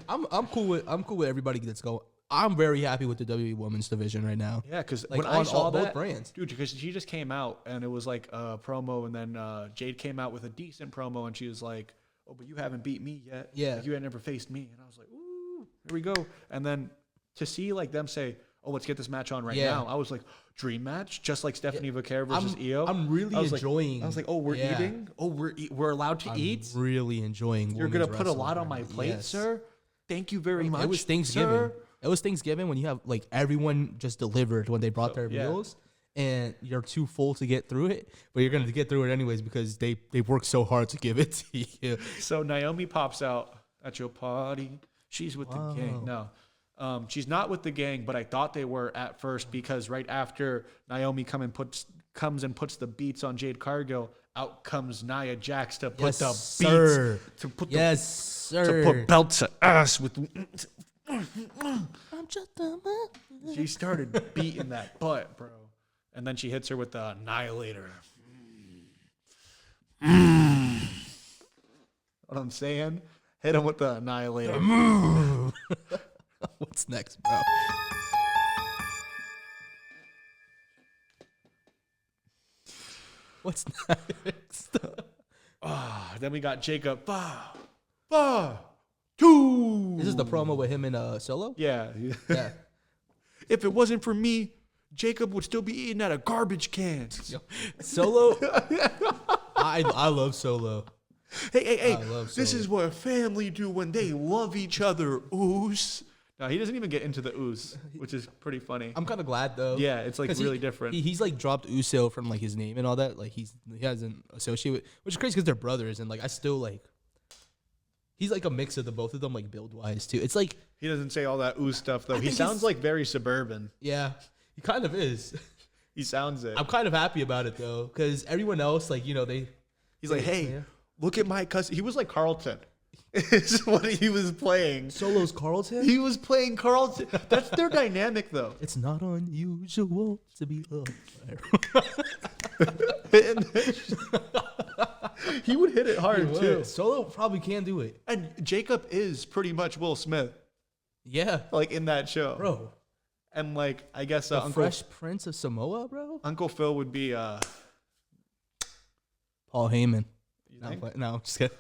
I'm cool with everybody that's going. I'm very happy with the WWE Women's Division right now. Yeah, because like when I saw both that, brands, dude, because she just came out and it was like a promo, and then Jade came out with a decent promo, and she was like, "Oh, but you haven't beat me yet. Yeah, like, you had never faced me." And I was like, "Ooh, here we go." And then to see like them say, "Oh, let's get this match on right now," I was like, "Dream match," just like Stephanie Vaquer versus Io. I'm really enjoying. I was like, "Oh, we're eating. Oh, we're allowed to eat. Really enjoying. You're gonna put a lot on my plate, sir. Thank you very much." It was Thanksgiving. Sir. It was Thanksgiving when you have like everyone just delivered when they brought their meals, and you're too full to get through it, but you're gonna get through it anyways because they worked so hard to give it to you. So Naomi pops out at your party. She's with the gang. No, she's not with the gang, but I thought they were at first because right after Naomi comes and puts the beats on Jade Cargill, out comes Nia Jax to put the beats to put belts to ass with. I'm just a man. She started beating that butt, bro. And then she hits her with the Annihilator. What I'm saying? Hit him with the Annihilator. What's next, bro? What's next? Then we got Jacob. Two. This is the promo with him in Solo? Yeah. Yeah. If it wasn't for me, Jacob would still be eating out of garbage cans. Solo? I love Solo. Hey. I love This Solo. is what family do when they love each other. Oos. No, he doesn't even get into the ooze, which is pretty funny. I'm kind of glad though. Yeah, it's like really different. He's like dropped Uso from like his name and all that. Like he hasn't associated with, which is crazy because they're brothers and like I still like. He's like a mix of the both of them, like build wise too. It's like He doesn't say all that ooze stuff though. He think sounds like very suburban. yeah, he kind of is. He sounds it. I'm kind of happy about it though because everyone else like He's like, hey, look at my cousin. He was like Carlton. Is what he was playing. Solo's Carlton. He was playing Carlton. That's their dynamic though. It's not unusual to be loved. He would hit it hard too. Solo probably can do it. And Jacob is pretty much Will Smith, Yeah, like in that show, bro. And like I guess The Fresh Prince of Samoa, bro. Uncle Phil would be Paul Heyman. you think? No, I'm just kidding.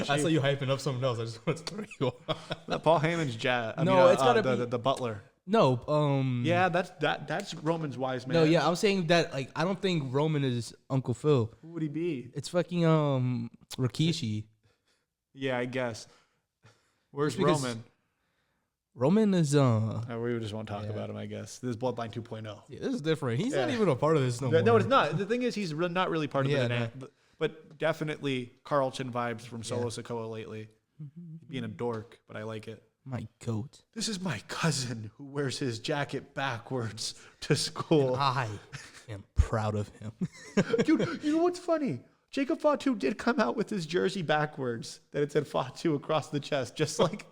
I saw you hyping up someone else. I just want to throw you off. No, Paul Heyman's jazz. It's gotta be the butler. No, Yeah, that's Roman's wise man. No, yeah, I'm saying that like I don't think Roman is Uncle Phil. Who would he be? It's fucking Rikishi. Yeah, I guess. Where's Just because- Roman? Roman is We just won't talk about him, I guess. This is Bloodline 2.0. yeah, this is different. He's not even a part of this no more. No, it's not. The thing is, he's not really part of Yeah, the no. dynamic. But definitely Carlton vibes from Solo Sikoa lately. Being a dork, but I like it. My goat. This is my cousin who wears his jacket backwards to school. I am proud of him. Dude, you know what's funny? Jacob Fatu did come out with his jersey backwards, that it said Fatu across the chest, just like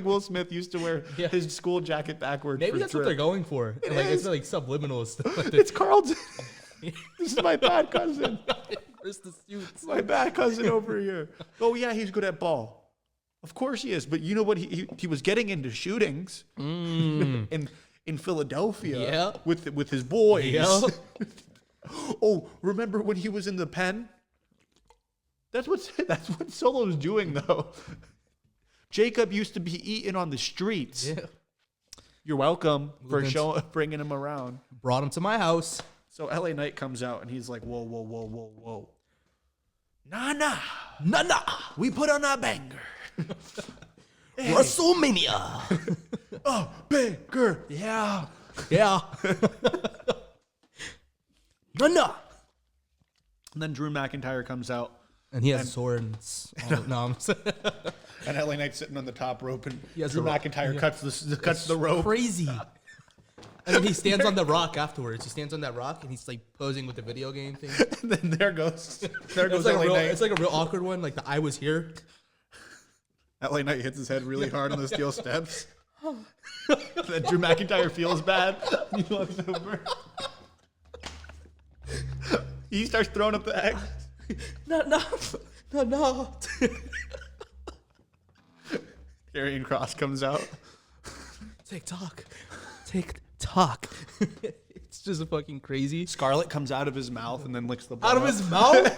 Will Smith used to wear his school jacket backwards. Maybe that's what they're going for. It's like subliminal stuff. It's Carlton. This is my bad cousin. Where's the suits? My bad cousin over here. Oh yeah, he's good at ball. Of course he is, but you know what? He was getting into shootings in Philadelphia with his boys. Yeah. Oh, remember when he was in the pen? That's what Solo's doing though. Jacob used to be eating on the streets. Yeah. You're welcome for bringing him around. Brought him to my house. So LA Knight comes out and he's like, whoa. Nah. We put on a banger. Hey. WrestleMania. Oh, banger. Yeah. Yeah. No. And then Drew McIntyre comes out And he has a sword. And no, I'm And LA Knight's sitting on the top rope, and has Drew the McIntyre cuts the rope. crazy. And then he stands on the rock afterwards. He stands on that rock and he's like posing with the video game thing. And then there goes It's LA Knight. it's like a real awkward one. Like the I was here. LA Knight hits his head really hard on the steel steps. Then Drew McIntyre feels bad. He walks over. He starts throwing up the egg. No. Karrion Kross comes out. TikTok. It's just fucking crazy. Scarlett comes out of his mouth and then licks the blood Out of his mouth?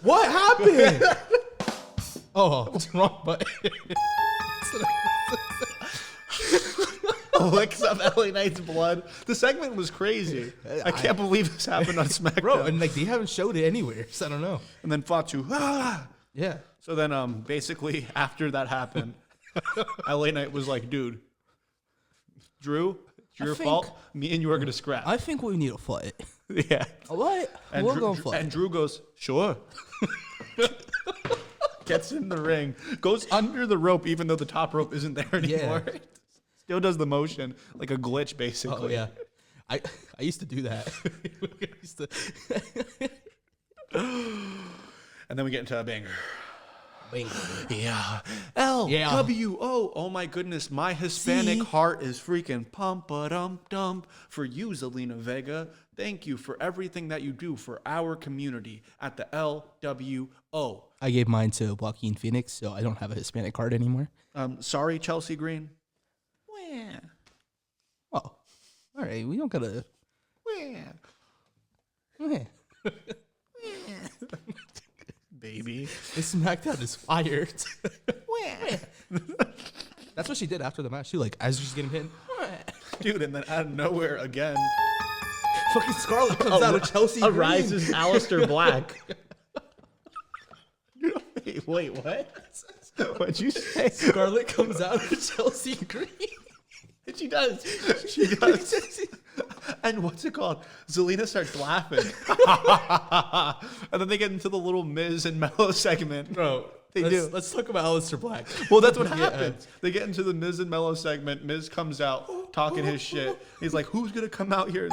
What happened? Oh, it's the wrong button. Licks up LA Knight's blood. The segment was crazy. I can't believe this happened on SmackDown. Bro, and like they haven't showed it anywhere, so I don't know. And then Fatu. Yeah. So then basically after that happened, LA Knight was like, dude, Drew, it's your fault. Me and you are gonna scrap. I think we need a fight. Yeah. What? And We'll Drew, go fight. and Drew goes, sure. Gets in the ring, goes under the rope, even though the top rope isn't there anymore. Yeah. Still does the motion like a glitch, basically. Oh yeah. I used to do that. I used to And then we get into a banger. Bingo. Yeah. L-W-O. Oh my goodness. My Hispanic heart is freaking pump-a-dum-dum for you, Zelina Vega. Thank you for everything that you do for our community at the LWO. I gave mine to Joaquin Phoenix, so I don't have a Hispanic card anymore. Sorry, Chelsea Green. Oh. All right. We don't gotta. Baby. This SmackDown is fired. That's what she did after the match too. Like as she's getting hit, Dude, and then out of nowhere again, fucking Scarlett comes out of Chelsea Green. arises Aleister Black. Wait, what? What'd you say? Scarlett comes out of Chelsea Green. She does. She does. And what's it called? Zelina starts laughing. And then they get into the little Miz and Mello segment. Bro, do. Let's talk about Aleister Black. Well, that's what happens. They get into the Miz and Mello segment. Miz comes out talking his shit. He's like, who's going to come out here?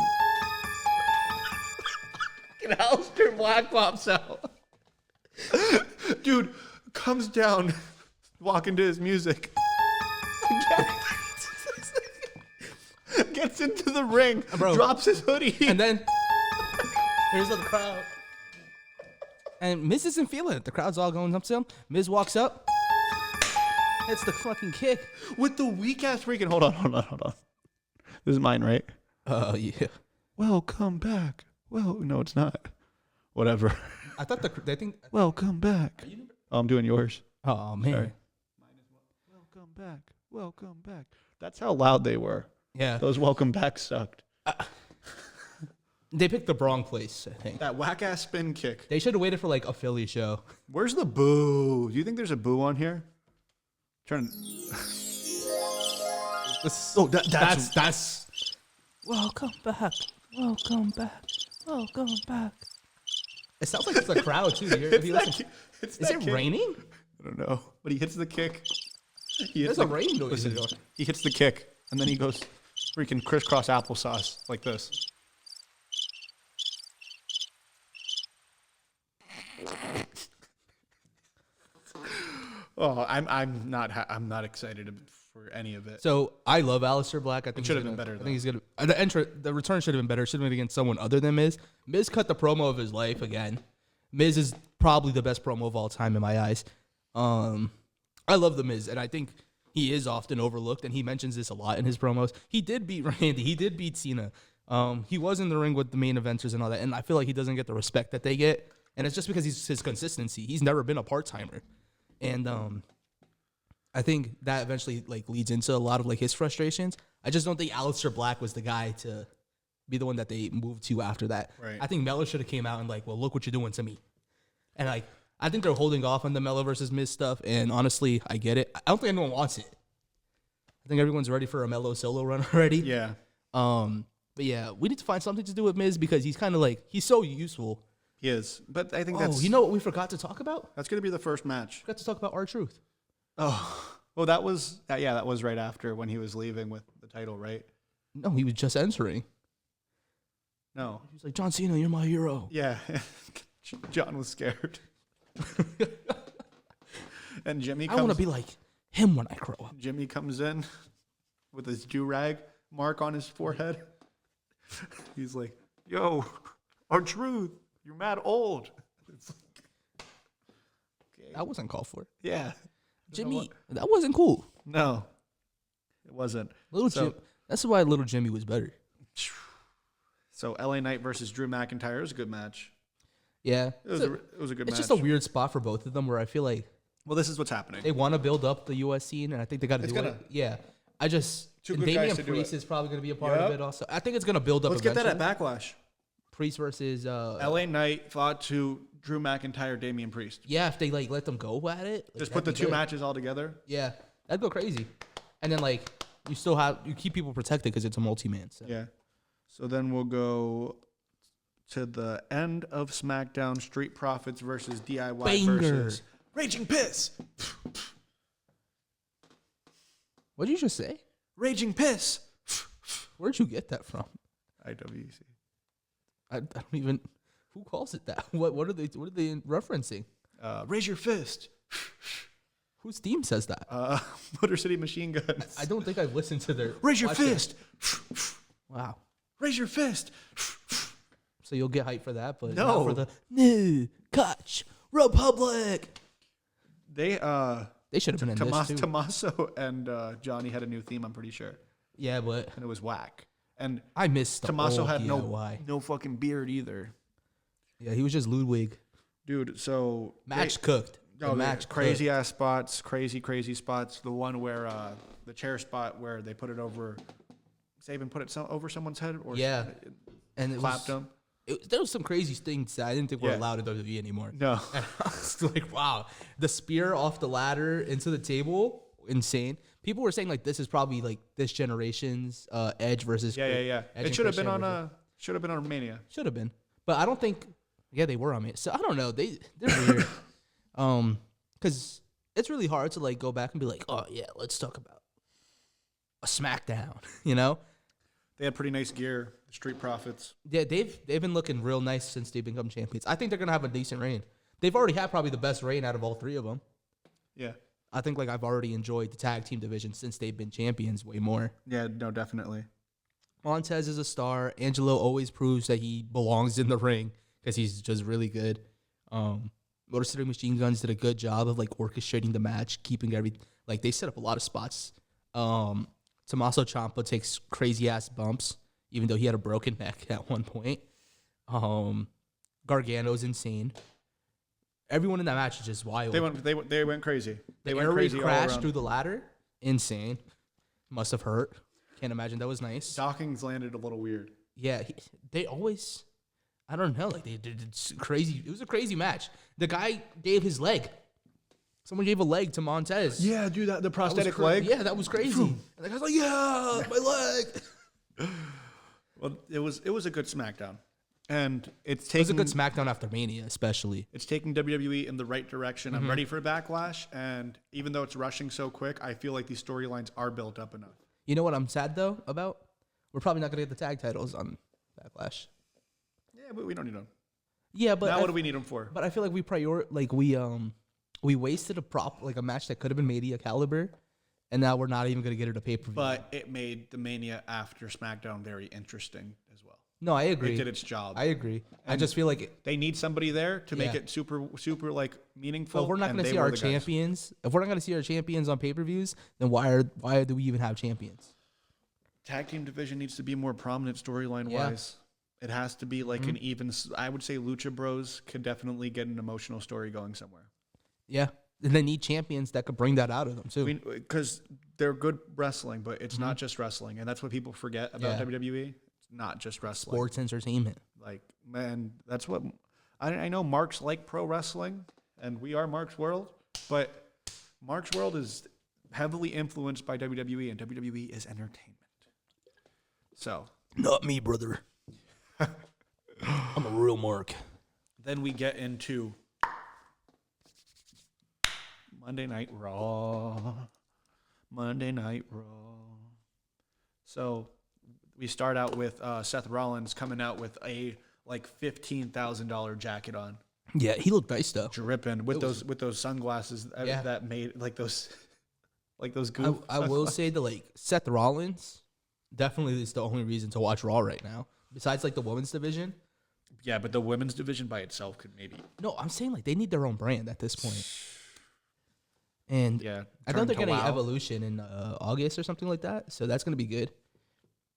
And Aleister Black pops out. Dude comes down, walking to his music. Gets into the ring, drops his hoodie. And then here's the crowd. And Miz isn't feeling it. The crowd's all going up to him. Miz walks up. Hits the fucking kick. With the weak ass freaking. Hold on. This is mine, right? Oh, yeah. Welcome back. Well, no, it's not. Whatever. I thought they think. Welcome back. Oh, I'm doing yours. Oh, man. Sorry. Welcome back. Welcome back. That's how loud they were. Yeah. Those welcome backs sucked. They picked the wrong place, I think. That whack ass spin kick. They should have waited for like a Philly show. Where's the boo? Do you think there's a boo on here? That's. Welcome back. Welcome back. Welcome back. It sounds like it's a crowd too. Is it raining? I don't know. But he hits the kick. There's a rain noise. He hits the kick, and then he goes freaking crisscross applesauce like this. Oh, I'm not excited for any of it. So I love Aleister Black. I think it should have been better. I think he's gonna. The return should have been better. Should have been against someone other than Miz. Miz cut the promo of his life again. Miz is probably the best promo of all time in my eyes. I love the Miz, and I think he is often overlooked, and he mentions this a lot in his promos. He did beat Randy. He did beat Cena. He was in the ring with the main eventers and all that, and I feel like he doesn't get the respect that they get, and it's just because he's his consistency. He's never been a part-timer, and I think that eventually like leads into a lot of like his frustrations. I just don't think Aleister Black was the guy to be the one that they moved to after that. Right. I think Mello should have came out and like, well, look what you're doing to me, and like. I think they're holding off on the Mello versus Miz stuff, and honestly, I get it. I don't think anyone wants it. I think everyone's ready for a Mello solo run already. Yeah. But yeah, we need to find something to do with Miz because he's kind of like he's so useful He is. But I think Oh, you know what we forgot to talk about? that's going to be the first match. Forgot to talk about R-Truth. Oh, well, that was right after when he was leaving with the title, right? No, he was just entering. No. He was like, John Cena, you're my hero. Yeah. John was scared. And Jimmy I want to be like him when I grow up. Jimmy comes in with his do-rag mark on his forehead. He's like, yo, R-Truth, you're mad old. It's like, okay. That wasn't called for. Yeah. Jimmy, that wasn't cool. No, it wasn't. Jim, that's why little Jimmy was better. So LA Knight versus Drew McIntyre was a good match. Yeah. It was a good match. It's just a weird spot for both of them where I feel like well, this is what's happening. they want to build up the US scene, and I think they got to do it. Yeah. I just Two good Damian guys to do Priest it. is probably going to be a part of it also. I think it's going to build up. Let's get eventually. that at Backlash. Priest versus LA Knight fought to Drew McIntyre, Damian Priest. Yeah, if they like let them go at it, Just put the two matches all together. Yeah, that'd go crazy. And then like you keep people protected because it's a multi-man. So. Yeah. So then we'll go to the end of SmackDown: Street Profits versus DIY Banger. versus Raging Piss. What did you just say? Raging Piss. Where'd you get that from? IWC. I don't even. Who calls it that? What are they referencing? Raise your fist. Whose team says that? Motor City Machine Guns. I don't think I've listened to their. Raise your podcast. fist. Wow. Raise your fist. So you'll get hyped for that, but No. not for the New Koch Republic. They should have been in this too. Tommaso and Johnny had a new theme, I'm pretty sure. Yeah, but And it was whack. And I missed the Tommaso old had DIY. no fucking beard either. Yeah, he was just Ludwig. Dude, so Match cooked. The match crazy ass spots, crazy spots. The one where the chair spot where they put it over, Saban put it over someone's head, or Yeah. And it clapped him. There was some crazy things that I didn't think were Yeah. allowed in WWE anymore. No, And I was like, wow, the spear off the ladder into the table, insane. People were saying like this is probably like this generation's Edge versus yeah. Edge It and should have Christian been versus- should have been on Mania. Should have been, but I don't think. Yeah, they were on me. So I don't know. They're weird. Because it's really hard to like go back and be like, oh yeah, let's talk about a SmackDown. You know? They had pretty nice gear. Street Profits. Yeah, they've been looking real nice since they've become champions. I think they're gonna have a decent reign. They've already had probably the best reign out of all three of them. Yeah. I think like I've already enjoyed the tag team division since they've been champions way more. Yeah. No, definitely. Montez is a star. Angelo always proves that he belongs in the ring because he's just really good. Motor City Machine Guns did a good job of like orchestrating the match, keeping everything. Like they set up a lot of spots. Tommaso Ciampa takes crazy ass bumps, even though he had a broken neck at one point. Gargano's insane. Everyone in that match is just wild. They went crazy. They the went air raid crazy all crash around. through the ladder, insane. Must have hurt. Can't imagine that was nice. Dockings landed a little weird. Yeah, they always. I don't know. Like they did crazy. It was a crazy match. The guy gave his leg. Someone gave a leg to Montez. Yeah, dude, the That was prosthetic leg. Yeah, that was crazy. And the guy's like, "Yeah, my leg." Well, it was a good SmackDown, and It was a good SmackDown after Mania, especially. It's taking WWE in the right direction. Mm-hmm. I'm ready for Backlash, and even though it's rushing so quick, I feel like these storylines are built up enough. You know what I'm sad though about? We're probably not gonna get the tag titles on Backlash. Yeah, but we don't need them. Yeah, but Now what do we need them for? But I feel like we wasted a match that could have been Mania caliber, and now we're not even gonna get it a pay per view. But it made the Mania after SmackDown very interesting as well. No, I agree. It did its job. I agree. I just feel like They need somebody there to make Yeah. it super like meaningful. if we're not and going to they see were our the guys. champions, if we're not going to see our champions on pay-per-views, then why do we even have champions? Tag team division needs to be more prominent storyline Yeah. wise. It has to be like an even. I would say Lucha Bros could definitely get an emotional story going somewhere. Yeah, and they need champions that could bring that out of them too. Because they're good wrestling, but it's not just wrestling, and that's what people forget about Yeah. WWE. It's not just wrestling. Sports entertainment. Like, man, that's what I know. Mark's like pro wrestling, and we are Mark's World, but Mark's World is heavily influenced by WWE, and WWE is entertainment. So, Not me, brother. I'm a real Mark. then we get into Monday Night Raw. Monday Night Raw. So we start out with Seth Rollins coming out with a like $15,000 jacket on, Yeah, he looked nice though. dripping with those sunglasses that made like those goof. I will say that like Seth Rollins definitely is the only reason to watch Raw right now. Besides like the women's division. Yeah, but the women's division by itself could maybe. No, I'm saying like they need their own brand at this point. And Yeah, I know they're turn to getting WoW. Evolution in August or something like that, so that's gonna be good.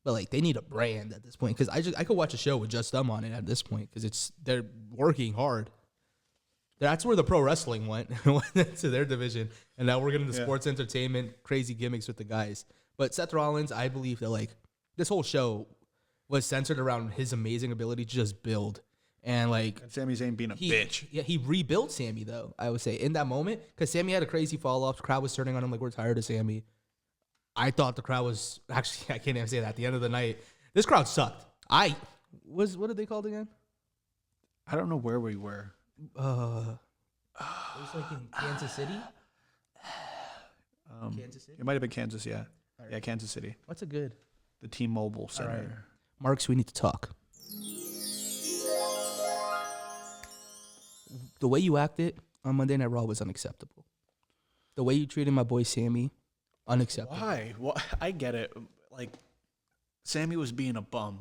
But like they need a brand at this point because I could watch a show with just them on it at this point because they're working hard. That's where the pro wrestling went to their division, and now we're getting the sports entertainment crazy gimmicks with the guys. But Seth Rollins, I believe that like this whole show was centered around his amazing ability to just build. And like And Sami Zayn being a bitch. Yeah, he rebuilt Sammy though, I would say, in that moment. Because Sammy had a crazy fall off. The crowd was turning on him like we're tired of Sammy. I thought the crowd was actually I can't even say that at the end of the night. This crowd sucked. What are they called again? I don't know where we were. It was like in Kansas City. Kansas City? It might have been Kansas, yeah. Yeah, Kansas City. What's a good? The T-Mobile Center. right. Marks, we need to talk. The way you acted on Monday Night Raw was unacceptable. The way you treated my boy Sammy, unacceptable. Why? Well, I get it. Like, Sammy was being a bum.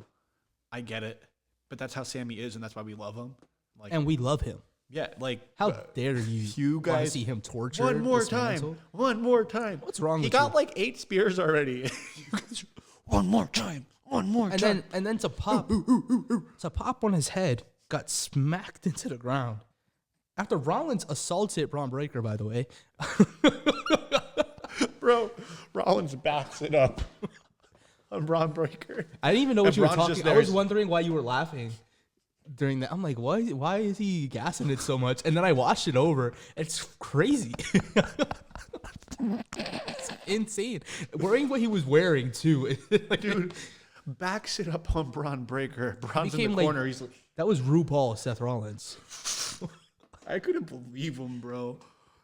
I get it. But that's how Sammy is, and that's why we love him. Like, And we love him. yeah, like How dare you you want guys to see him tortured? one more dismantled? time. One more time. What's wrong He with got you? like 8 spears already. One more time. One more time. And then to pop on his head, got smacked into the ground. After Rollins assaulted Bron Breakker, by the way. Bro, Rollins backs it up on Bron Breakker. I didn't even know what And you were Bron's just talking. I there. was wondering why you were laughing during that. I'm like, why is he gassing it so much? And then I watched it over. It's crazy. It's insane. Wearing what he was wearing too. Like, Dude, backs it up on Bron Breakker. Bron's in became the like- corner. He's like, that was RuPaul, Seth Rollins. I couldn't believe him, bro.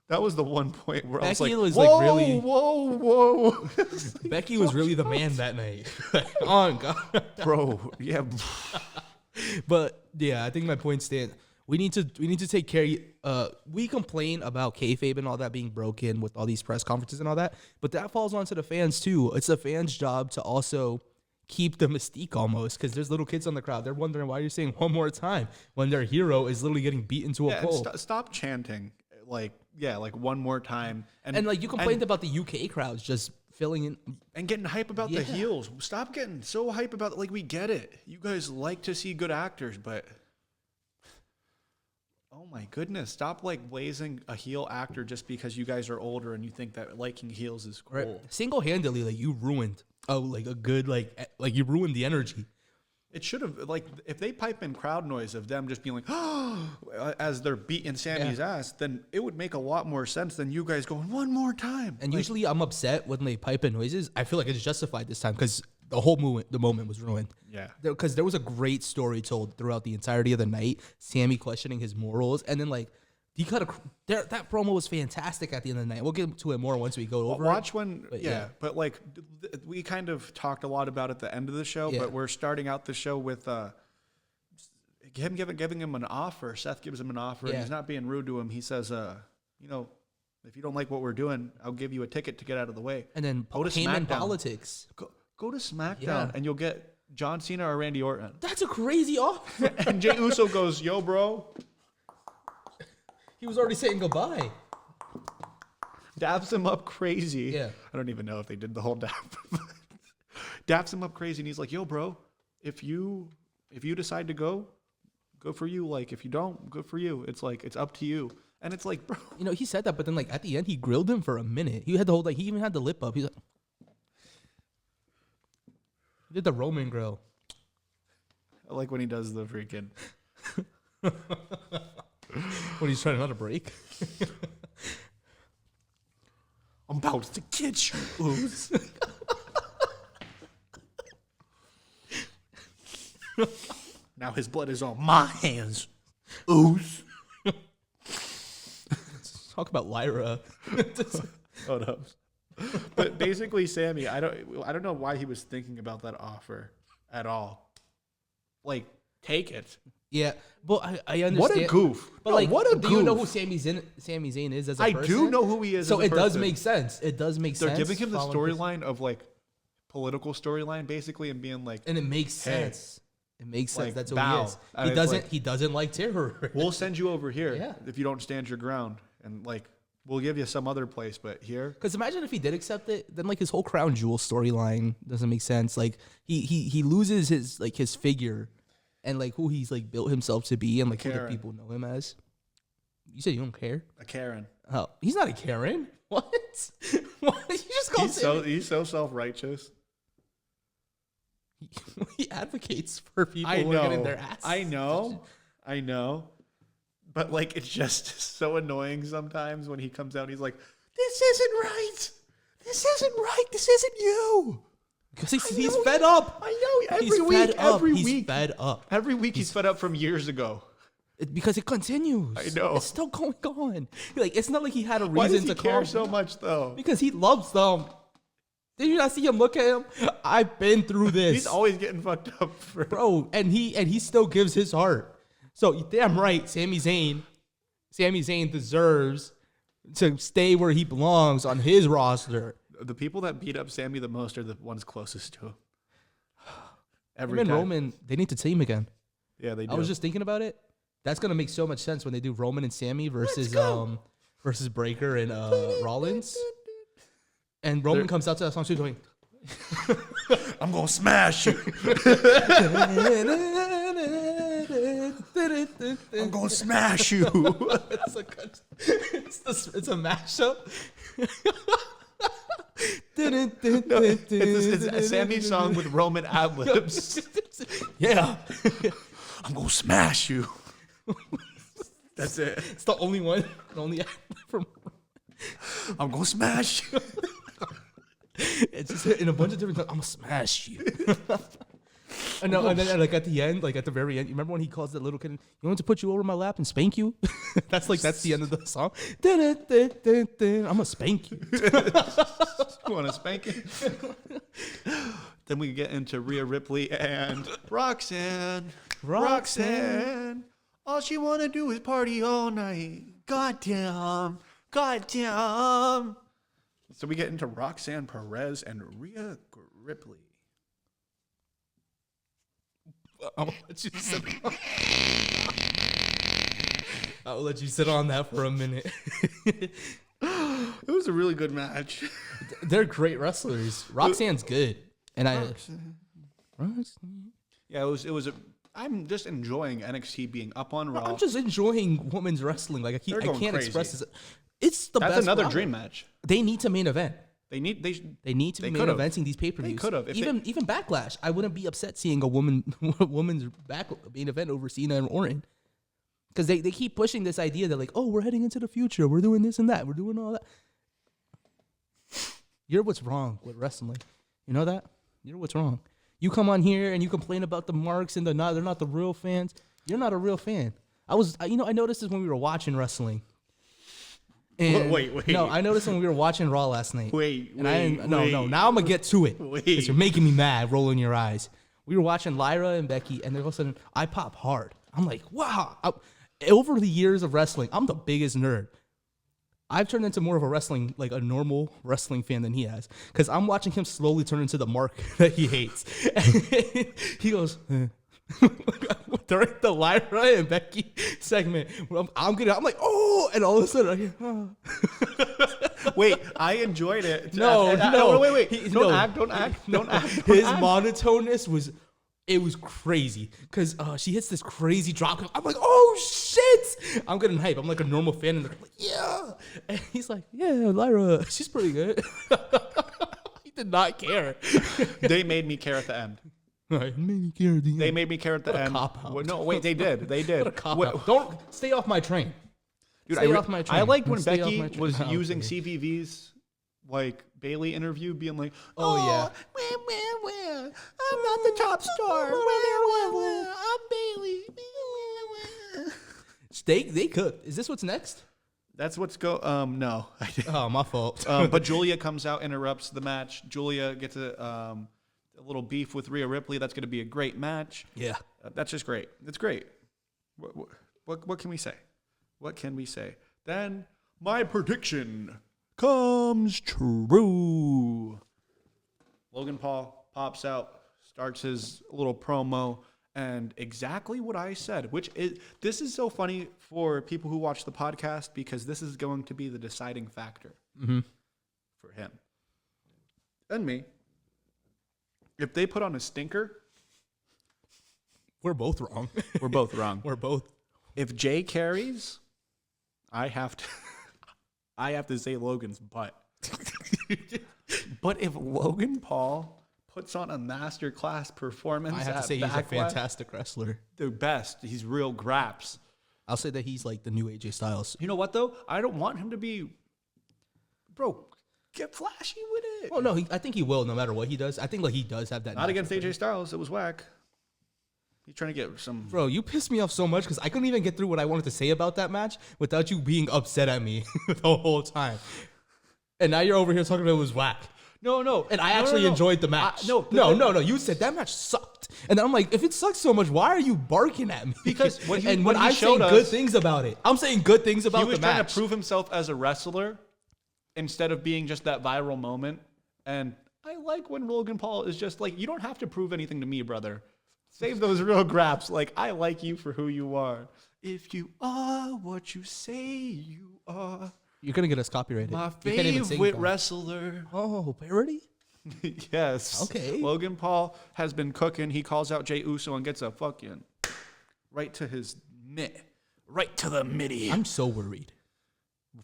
That was the one point where Becky I was was, like, like, whoa, really- whoa. Becky was really the man that night. Oh God. Bro, yeah. But yeah, I think my point stands. We need to take care. We complain about kayfabe and all that being broken with all these press conferences and all that, but that falls onto the fans too. It's the fans' job to also keep the mystique almost, because there's little kids on the crowd. They're wondering why you're saying one more time when their hero is literally getting beat into a Yeah, and pole. stop chanting. Like one more time. And like you complained about the UK crowds just filling in. and getting hype about Yeah. the heels. Stop getting so hype about like we get it. You guys like to see good actors, but oh my goodness, stop like blazing a heel actor just because you guys are older and you think that liking heels is cool. Right. Single-handedly, like you ruined like a good like you ruined the energy. It should have, like, if they pipe in crowd noise of them just being like, oh, as they're beating Sammy's ass, then it would make a lot more sense than you guys going, one more time. And Like, usually I'm upset when they pipe in noises. I feel like it's justified this time because the moment was ruined. yeah. Because there was a great story told throughout the entirety of the night. Sammy questioning his morals, and then like he cut that promo was fantastic at the end of the night. We'll get to it more once we go over. Watch it. when, But yeah, but like we kind of talked a lot about it at the end of the show, Yeah. but we're starting out the show with him giving him an offer. Seth gives him an offer, and Yeah. he's not being rude to him. He says, you know, if you don't like what we're doing, I'll give you a ticket to get out of the way. And then Go to Heyman SmackDown. politics. Go to SmackDown, Yeah. and you'll get John Cena or Randy Orton. That's a crazy offer. And Jey Uso goes, yo, bro. He was already saying goodbye. Daps him up crazy. Yeah. I don't even know if they did the whole dap. Daps him up crazy, and he's like, yo, bro, if you decide to go, good for you. Like, if you don't, good for you. It's like, it's up to you. And it's like, bro. You know, he said that, but then like at the end, he grilled him for a minute. He had the whole like he even had the lip up. He's like, he did the Roman grill. I like when he does the freaking. When he's trying not to break. I'm about to get you, Ooze. Now his blood is on my hands. Oos. Let's talk about Lyra. Hold up. But basically, Sammy, I don't know why he was thinking about that offer at all. Like, take it. Yeah, but I understand. What a goof. But No, like, what a do goof. you know who Sami Zayn is as a person? I do know who he is. So as a it does person. make sense. It does make sense. They're giving him the following his- storyline of like political storyline, basically, and being like, and it makes hey, sense. It makes sense. like, That's who bow. he is. And He it's doesn't. like, He doesn't like terror. we'll send you over here Yeah. if you don't stand your ground, and like we'll give you some other place, but here. Because imagine if he did accept it, then like his whole crown jewel storyline doesn't make sense. Like he loses his figure, and like who he's like built himself to be, and like who the Karen. people know him as. You said you don't care? A Karen. Oh, he's not a Karen. What? What? You just called He's so self-righteous. he advocates for people I who are getting know. their ass. I know. But like it's just so annoying sometimes when he comes out and he's like, "This isn't right. This isn't right. This isn't you." Because he's fed up. I know. He's fed up. Every He's week. fed up. Every week he's fed up from years ago. Because it continues. I know. It's still going on. Like it's not like he had a Why does reason he to care calm so down. much though? Because he loves them. Did you not see him look at him? I've been through this. He's always getting fucked up for Bro, and he still gives his heart. So you're damn right, Sami Zayn deserves to stay where he belongs on his roster. the people that beat up Sammy the most are the ones closest to him. Him and Roman, they need to team again. Yeah, they do. I was just thinking about it. That's gonna make so much sense when they do Roman and Sammy versus Breaker and Rollins. And Roman comes out to that song, she's going, I'm gonna smash you. I'm gonna smash you. it's a mashup. It's a Sammy song with Roman ad-libs. Yeah. I'm gonna smash you. That's it. It's the only one. The only from. I'm gonna smash you. It's just in a bunch of different. I'm gonna smash you. And then like at the end, like at the very end, you remember when he calls that little kid? You want to put you over my lap and spank you? that's the end of the song. I'm gonna spank you. You want to spank it? Then we get into Rhea Ripley and Roxanne. All she want to do is party all night. Goddamn. So we get into Roxanne Perez and Rhea Ripley. I'll let you sit on that for a minute. It was a really good match. They're great wrestlers. Roxanne's good, and Yeah, it was. I'm just enjoying NXT being up on Raw. I'm just enjoying women's wrestling. Like I They're going can't crazy. express this. It's the That's best. another product. dream match. They need to main event. They need to they be main could've. eventing these pay-per-views. They could've. If Even Backlash. I wouldn't be upset seeing a woman's main event over Cena and Orton. Because they keep pushing this idea that like, oh, we're heading into the future. We're doing this and that. We're doing all that. You're what's wrong with wrestling. You know that? You're what's wrong. You come on here and you complain about the marks and they're not the real fans. You're not a real fan. I noticed this when we were watching wrestling. And Wait. No, I noticed when we were watching Raw last night. No. Now I'm gonna get to it. Wait. Because you're making me mad, rolling your eyes. We were watching Lyra and Becky, and then all of a sudden I pop hard. I'm like, wow. Over the years of wrestling, I'm the biggest nerd. I've turned into more of a normal wrestling fan than he has. Because I'm watching him slowly turn into the mark that he hates. And he goes, during the Lyra and Becky segment, I'm like, oh, and all of a sudden I hear, oh. Wait, I enjoyed it. No. Wait. Don't act. His monotoneness was crazy because she hits this crazy drop. I'm like, oh shit! I'm getting hype. I'm like a normal fan, and they're like, yeah. And he's like, yeah, Lyra, she's pretty good. He did not care. They made me care at the end. Right, made me care at the end. They made me care at the end. Cop out. Well, no, wait, they did. What a cop out. Don't stay off my train. Dude, Stay off my train. I liked when Stay off Becky my train. was Oh, using okay. CVV's like Bailey interview, being like, Oh, yeah. Where? I'm not the top star. Where? I'm Bailey. They could. Is this what's next? That's what's no. Oh, my fault. But Julia comes out, interrupts the match. Julia gets a little beef with Rhea Ripley. That's going to be a great match. Yeah. That's just great. It's great. What can we say? What can we say? Then my prediction comes true. Logan Paul pops out, starts his little promo, and exactly what I said, this is so funny for people who watch the podcast because this is going to be the deciding factor for him and me. If they put on a stinker, we're both wrong. We're both wrong. We're both. If Jay carries, I have to say Logan's butt. But if Logan Paul puts on a masterclass performance, I have to say he's a fantastic wrestler. The best. He's real graps. I'll say that he's like the new AJ Styles. You know what though? I don't want him to be, bro. Get flashy with it. Oh no, I think he will no matter what he does. I think like he does have that. Not against AJ Styles. It was whack. He's trying to get some. Bro, you pissed me off so much because I couldn't even get through what I wanted to say about that match without you being upset at me the whole time. And now you're over here talking about it was whack. No. And I actually enjoyed the match. No. You said that match sucked. And then I'm like, if it sucks so much, why are you barking at me? Because when I'm saying good things about it. I'm saying good things about the match. He was trying to prove himself as a wrestler instead of being just that viral moment. And I like when Logan Paul is just like, you don't have to prove anything to me, brother. Save those real graps. Like, I like you for who you are. If you are what you say you are. You're going to get us copyrighted. My favorite wrestler. Oh, parody? Yes. Okay. Logan Paul has been cooking. He calls out Jey Uso and gets a fucking right to his mitt. Right to the middy. I'm so worried.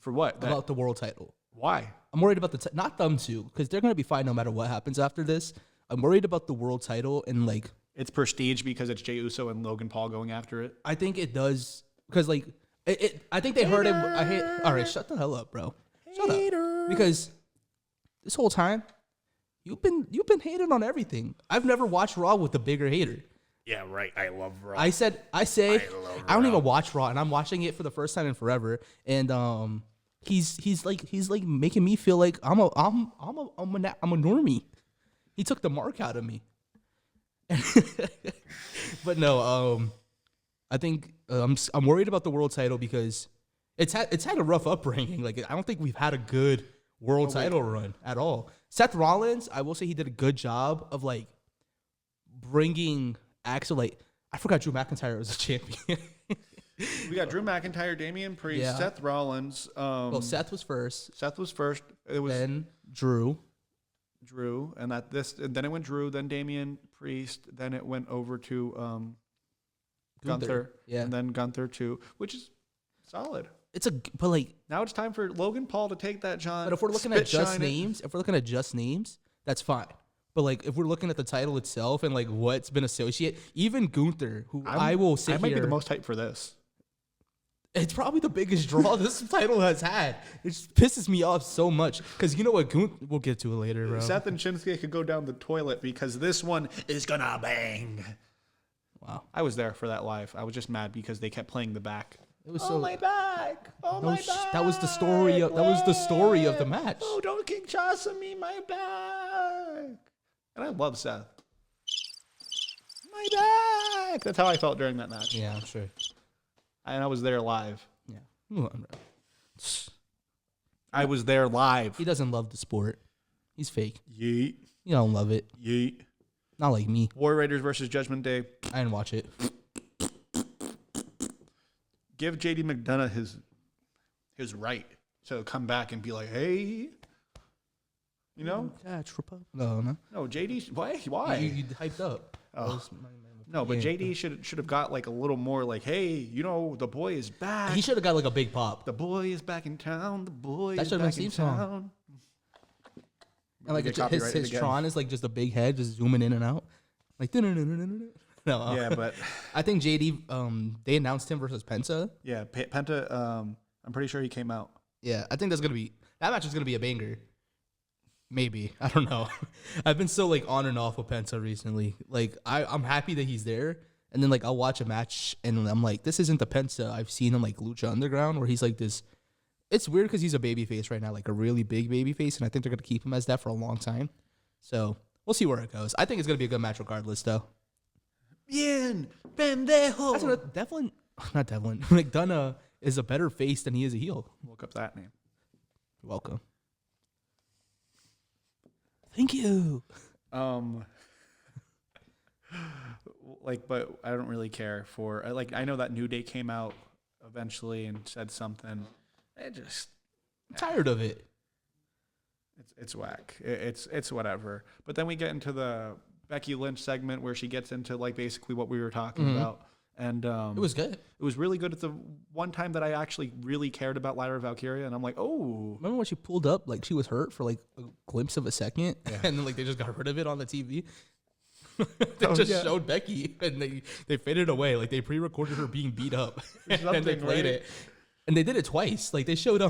For what? About the world title. Why? I'm worried about not them two, because they're going to be fine no matter what happens after this. I'm worried about the world title and like... It's prestige because it's Jey Uso and Logan Paul going after it. I think it does because like I think they heard it. All right, shut the hell up, bro. Shut up. Because this whole time you've been hating on everything. I've never watched Raw with a bigger hater. Yeah, right. I love Raw. I don't even watch Raw, and I'm watching it for the first time in forever. And he's like making me feel like I'm a normie. He took the mark out of me. But no, I think I'm worried about the world title because it's had a rough upbringing. Like I don't think we've had a good world title run at all. Seth Rollins, I will say he did a good job of like bringing Axel. Like I forgot Drew McIntyre was a champion. We got Drew McIntyre, Damian Priest, Seth Rollins. Well, Seth was first. It was then Drew, and then it went Drew, then Damian Priest, then it went over to Gunther, and then Gunther too, which is solid. But like now it's time for Logan Paul to take that John. But if we're looking at just names, that's fine. But like if we're looking at the title itself and like what's been associated, even Gunther, who I might be the most hyped for this. It's probably the biggest draw this title has had. It just pisses me off so much because you know what, we'll get to it later, bro. Seth and Shinsuke could go down the toilet because this one is gonna bang. Wow, I was there for that live. I was just mad because they kept playing the back. It was my back. My back. That was the story. That was the story of the match. Oh, don't kick Chasa me, my back. And I love Seth. My back. That's how I felt during that match. Yeah, I'm sure. And I was there live. Yeah. Move on, bro. I was there live. He doesn't love the sport. He's fake. Yeet. You don't love it. Yeet. Not like me. War Raiders versus Judgment Day. I didn't watch it. Give JD McDonough his right to come back and be like, hey, you know? No. No, JD, why? You hyped up. Oh. No, but JD should have got like a little more like, hey, you know, the boy is back. He should have got like a big pop. The boy is back in town. The boy that is back in town. Song. And like his Tron is like just a big head just zooming in and out. Like no. Yeah, but I think JD they announced him versus Penta. Yeah, Penta I'm pretty sure he came out. Yeah, I think that match is gonna be a banger. Maybe. I don't know. I've been so like on and off with Penta recently. Like I'm happy that he's there. And then like I'll watch a match and I'm like, this isn't the Penta I've seen in like Lucha Underground, where he's like this. It's weird because he's a baby face right now, like a really big baby face, and I think they're gonna keep him as that for a long time. So we'll see where it goes. I think it's gonna be a good match regardless, though. Bien, pendejo. That's what Devlin, not Devlin. McDonough is a better face than he is a heel. Look up that name. You're welcome. Thank you. Like, but I don't really care for, like, I know that New Day came out eventually and said something. I'm tired of it. It's whack. It's whatever. But then we get into the Becky Lynch segment where she gets into like basically what we were talking about. And it was good. It was really good. It's the one time that I actually really cared about Lyra Valkyria, and I'm like, oh. Remember when she pulled up like she was hurt for like a glimpse of a second, and then like they just got rid of it on the TV. They showed Becky, and they faded away. Like they pre-recorded her being beat up, and they played it. And they did it twice. Like they showed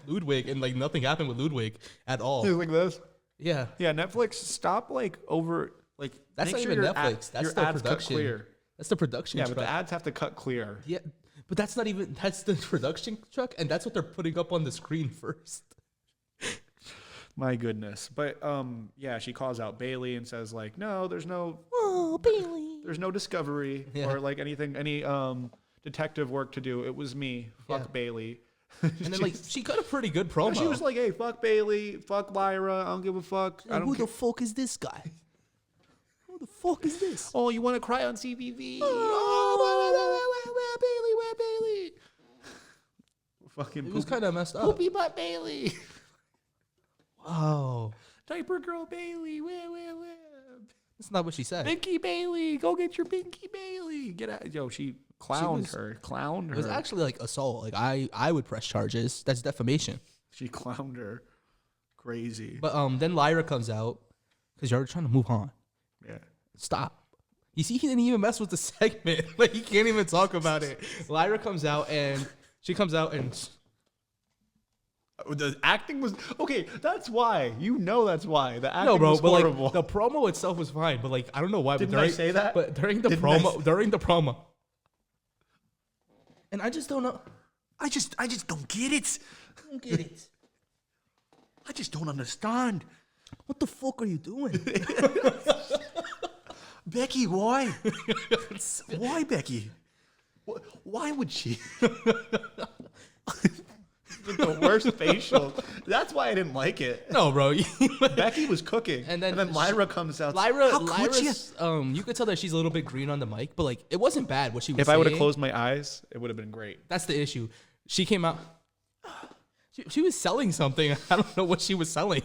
Ludwig, and like nothing happened with Ludwig at all. Like this. Yeah. Yeah. Netflix, stop like over like. That's not even Netflix. That's the production. Clear. That's the production. Yeah, truck. but the ads have to cut clear. Yeah, but that's not even. That's the production truck, and that's what they're putting up on the screen first. My goodness. But yeah, she calls out Bailey and says like, no, there's no Bailey. There's no discovery or like any detective work to do. It was me. Fuck Bailey. And then like she got a pretty good promo. She was like, hey, fuck Bailey, fuck Lyra, I don't give a fuck. Who the fuck is this guy? Who the fuck is this? Oh, you want to cry on CVV? Where Bailey? Fucking it was kind of messed up. Poopy butt Bailey. Wow. Diaper girl Bailey. Where? That's not what she said. Pinky Bailey. Go get your Pinky Bailey. Get out. Yo, she clowned her. It was actually like assault. Like I would press charges. That's defamation. She clowned her. Crazy. But then Lyra comes out because you're trying to move on. Yeah. Stop. You see, he didn't even mess with the segment. Like he can't even talk about it. Lyra comes out and she comes out and the acting was okay. That's why. That's why the acting no, bro. was But horrible. like the promo itself was fine. But like I don't know why. Didn't I say that? But during the promo, and I just don't know. I just don't get it. I don't get it. I just don't understand. What the fuck are you doing? Becky, why? Why, Becky? Why would she? The worst facial. That's why I didn't like it. No, bro. Becky was cooking, and then Lyra comes out. Lyra's, you could tell that she's a little bit green on the mic, but like it wasn't bad what she was saying. If I would have closed my eyes, it would have been great. That's the issue. She came out. She was selling something. I don't know what she was selling.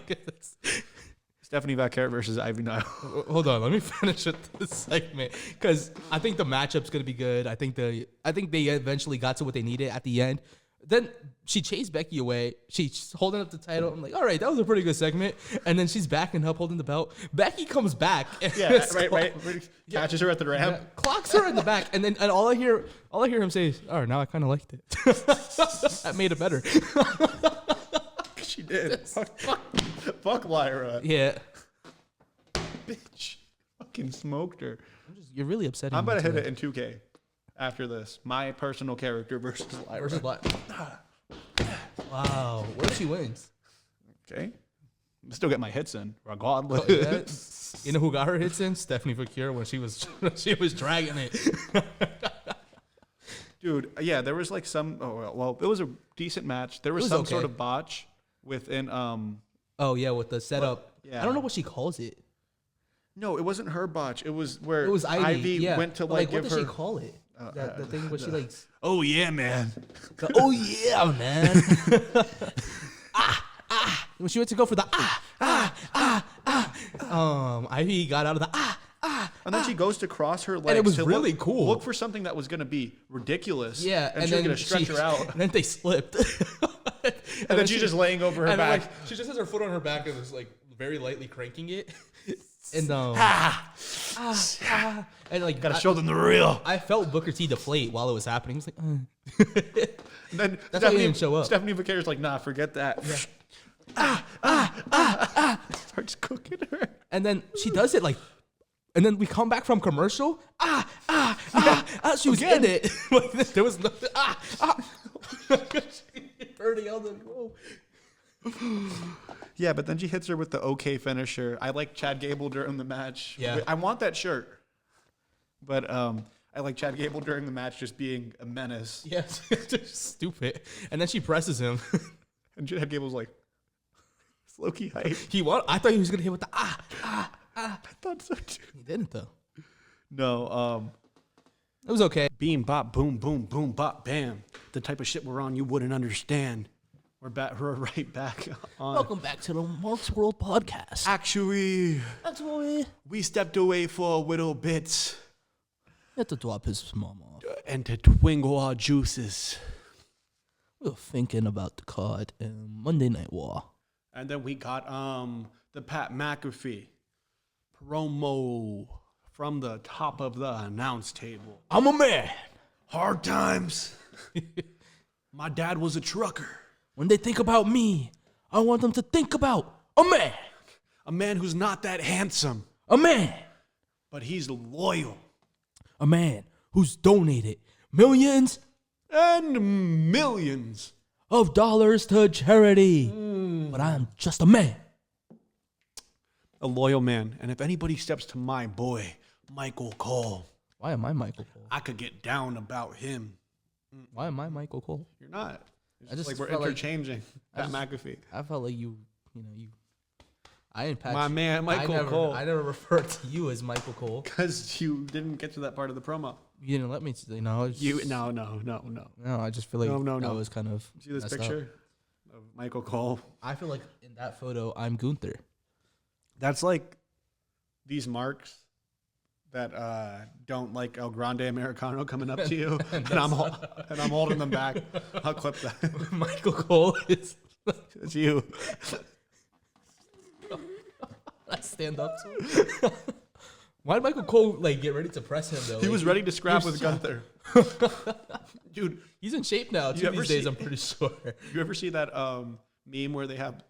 Stephanie Vaquer versus Ivy Nile. Hold on, let me finish this segment because I think the matchup's gonna be good. I think they eventually got to what they needed at the end. Then she chased Becky away. She's holding up the title. I'm like, all right, that was a pretty good segment. And then she's backing up, holding the belt. Becky comes back. Yeah, right. Catches her at the ramp. Yeah, clocks her in the back. And then all I hear him say is, all right, now I kind of liked it. That made it better. She did. Fuck Lyra. Yeah. Bitch. Fucking smoked her. You're really upsetting I'm me. about to hit it in 2K. After this, my personal character versus Lyra. Wow, what if she wins? Okay, still get my hits in regardless. Oh, yeah. You know who got her hits in? Stephanie Vaquer when she was dragging it. Dude, yeah, there was like some. Well, it was a decent match. There was some sort of botch within. Oh yeah, with the setup. Yeah. I don't know what she calls it. No, it wasn't her botch. It was where Ivy went to like give what her. did she call it? The thing where she like. Oh yeah, man. Oh yeah, man. When she went to go for the Ivy got out of the and then she goes to cross her legs. And it was really cool. Look for something that was going to be ridiculous. Yeah, and she was going to stretch her out. And then they slipped. and then she's just laying over her back. Like, she just has her foot on her back and was like very lightly cranking it. And and like gotta show them the real. I felt Booker T deflate while it was happening. He was like, And then that's why he didn't show up. Stephanie Vaquer's like, nah, forget that. Yeah. Starts cooking her. And then she does it like And then we come back from commercial. She was in it. Like, there was nothing. Birdie yelled at me. Yeah, but then she hits her with the okay finisher. I like Chad Gable during the match. Yeah. I want that shirt. But I like Chad Gable during the match just being a menace. Yeah, just stupid. And then she presses him. And Chad Gable's like, it's low-key hype. I thought he was going to hit with the I thought so too. He didn't, though. No, It was okay. Beam, bop, boom, boom, boom, bop, bam. The type of shit we're on you wouldn't understand. we're right back on. Welcome back to the Mark's World Podcast. Actually, Actually, we stepped away for a little bit had to drop his mama. and to twingle our juices. We were thinking about the card in Monday Night War. And then we got the Pat McAfee promo from the top of the announce table. I'm a man. Hard times. My dad was a trucker. When they think about me, I want them to think about a man. A man who's not that handsome, A man. but he's loyal. A man who's donated millions And millions. of dollars to charity. But I'm just a man. A loyal man. And if anybody steps to my boy, Michael Cole, Why am I Michael Cole? I could get down about him. Why am I Michael Cole? You're not. It's I just like we're felt like- interchanging. Pat McAfee. I felt like you. I didn't patch My man, Michael Cole. I never referred to you as Michael Cole. Because you didn't get to that part of the promo. You didn't let me. No, No. I just feel like No. that was kind of. See this messed up. picture of Michael Cole? I feel like in that photo, I'm Gunther. That's like these marks that don't like El Grande Americano coming up to you, and I'm holding them back. I'll clip that. Michael Cole is. It's you. I stand up to him. Why did Michael Cole get ready to press him though? He was ready to scrap with Gunther. Dude, He's in shape now. Too ever these days, see- I'm pretty sure. you ever see that meme where they have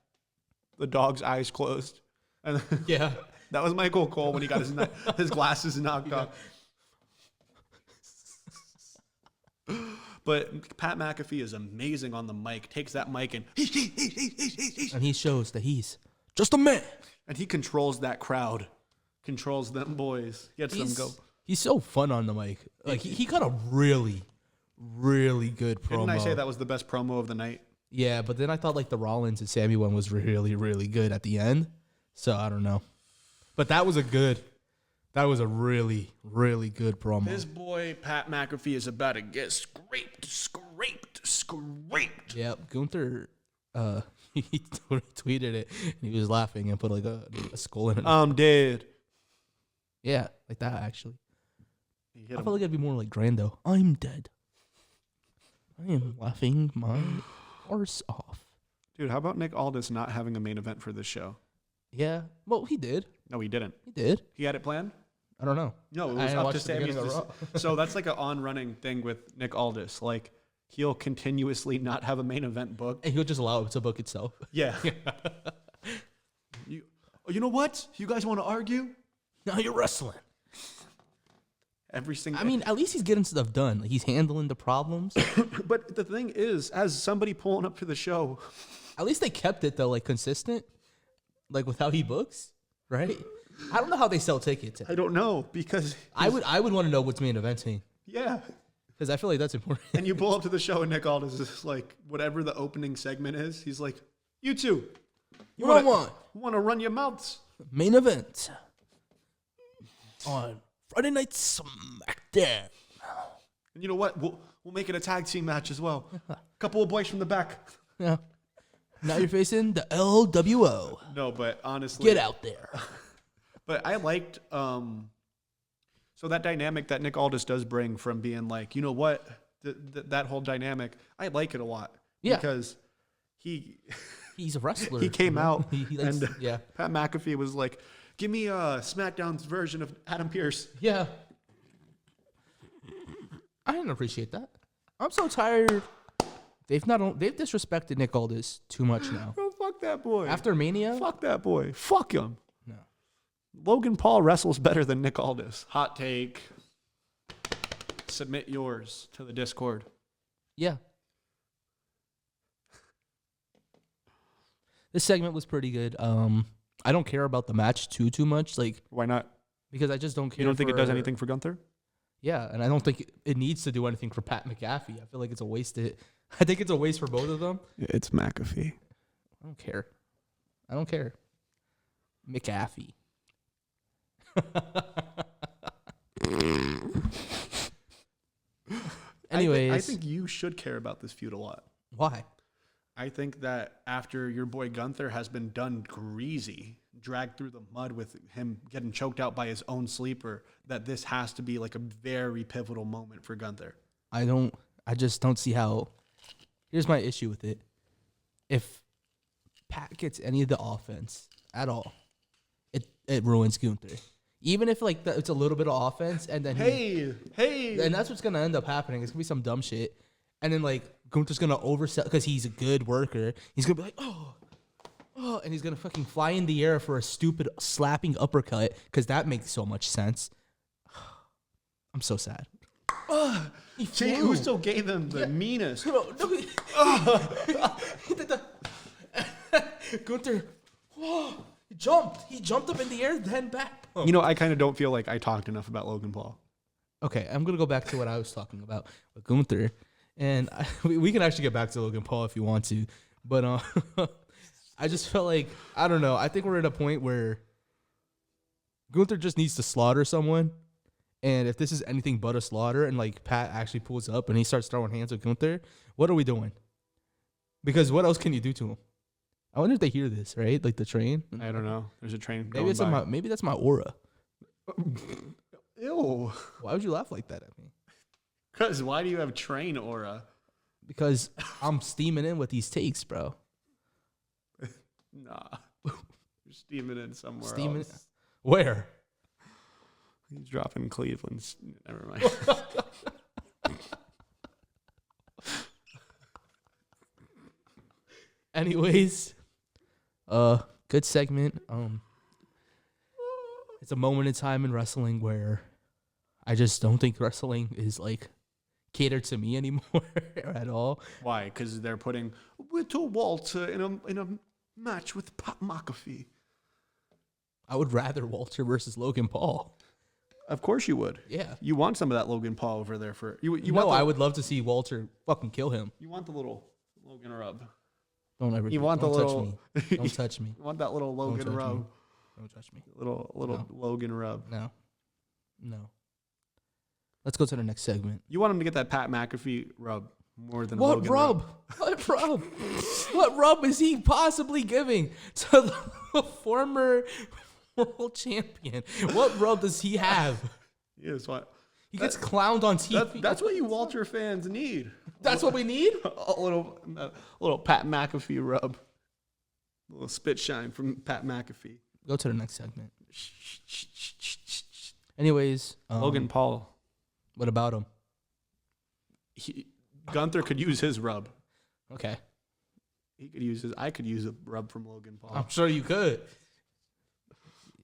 the dog's eyes closed? And Yeah. that was Michael Cole when he got his glasses knocked off. But Pat McAfee is amazing on the mic. Takes that mic and And he shows that he's just a man. he controls that crowd, controls them boys, gets them go. He's so fun on the mic. Like he got a really, really good promo. Didn't I say that was the best promo of the night? Yeah, but then I thought the Rollins and Sammy one was really, really good at the end. So I don't know. But that was a really, really good promo. This boy, Pat McAfee, is about to get scraped. Yep, Gunther, he tweeted it and he was laughing and put a skull in it. I'm dead. Yeah, like that actually. He I hit felt him. like it'd be more like Grando. I'm dead. I am laughing my arse off. Dude, how about Nick Aldis not having a main event for this show? Yeah, well, he did. No, he didn't. He did. He had it planned? I don't know. No, it I was didn't up watch to the Sammy's. beginning of Raw. So that's like an on-running thing with Nick Aldis. Like, he'll continuously not have a main event booked. And he'll just allow it to book itself. Yeah. You know what? You guys want to argue? Now you're wrestling. Every single. I mean, at least he's getting stuff done. Like, he's handling the problems. but the thing is, as somebody pulling up to the show, At least they kept it though, consistent, with how he books, right? I don't know how they sell tickets. I don't know because I would want to know what's main eventing yeah. because I feel like that's important. And you pull up to the show and Nick Aldis is like, whatever the opening segment is, he's like, you two, What I want want to run your mouths. main event on Friday Night SmackDown. And you know what? We'll make it a tag team match as well. Couple of boys from the back. Yeah. Now you're facing the LWO. No, but honestly, Get out there. But I liked so that dynamic that Nick Aldis does bring from being like, you know what, that whole dynamic, I like it a lot. Yeah. Because He's a wrestler. he came out He likes, and yeah. Pat McAfee was like, give me SmackDown's version of Adam Pearce. Yeah. I didn't appreciate that. I'm so tired. They've disrespected Nick Aldis too much now. Bro, fuck that boy. After Mania, Fuck that boy. Fuck him. no. Logan Paul wrestles better than Nick Aldis. Hot take. Submit yours to the Discord. Yeah. This segment was pretty good. I don't care about the match too much, like Why not? because I just don't care. You don't think it does anything for Gunther? Yeah, and I don't think it needs to do anything for Pat McAfee. I feel like it's a waste. I think it's a waste for both of them. It's McAfee. I don't care. I don't care. McAfee. Anyways, I think you should care about this feud a lot. why? I think that after your boy Gunther has been done greasy, dragged through the mud with him getting choked out by his own sleeper, that this has to be like a very pivotal moment for Gunther. I just don't see how. Here's my issue with it. If Pat gets any of the offense at all, it ruins Gunther. Even if like it's a little bit of offense, and then and that's what's gonna end up happening. It's gonna be some dumb shit, and then like Gunther's gonna oversell because he's a good worker. He's gonna be like, oh, and he's gonna fucking fly in the air for a stupid slapping uppercut because that makes so much sense. I'm so sad. Jey Uso gave him the meanest. Gunther, he jumped. He jumped up in the air, then back. You know, I kind of don't feel like I talked enough about Logan Paul. Okay, I'm gonna go back to what I was talking about with Gunther, and we can actually get back to Logan Paul if you want to, but I just felt like I don't know. I think we're at a point where Gunther just needs to slaughter someone, and if this is anything but a slaughter, and like Pat actually pulls up and he starts throwing hands with Gunther, what are we doing? Because what else can you do to him? I wonder if they hear this, right? Like the train. I don't know. There's a train Maybe going it's by. maybe that's my aura. Ew. Why would you laugh like that at me? Because why do you have train aura? Because I'm steaming in with these takes, bro. Nah. You're steaming in somewhere Steaming else. where? He's dropping Cleveland. Never mind. Anyways, good segment. It's a moment in time in wrestling where I just don't think wrestling is like catered to me anymore at all. Why? Because they're putting Whittle Walter in a match with Pat McAfee. I would rather Walter versus Logan Paul. Of course you would. Yeah. You want some of that Logan Paul over there for you. I would love to see Walter fucking kill him. You want the little Logan rub. Don't ever. You want don't the touch little. me. Don't touch me. You want that little Logan touch rub. me. Don't touch me. Little No. Logan rub. No. Let's go to the next segment. You want him to get that Pat McAfee rub more than What Logan rub? What rub? What rub is he possibly giving to the former world champion? What rub does he have? Yes, what? He gets clowned on TV. That's what you Walter fans need. That's what we need? A little Pat McAfee rub. A little spit shine from Pat McAfee. Go to the next segment. Anyways, Logan Paul. What about him? Gunther could use his rub. Okay. He could use his. I could use a rub from Logan Paul. I'm sure you could.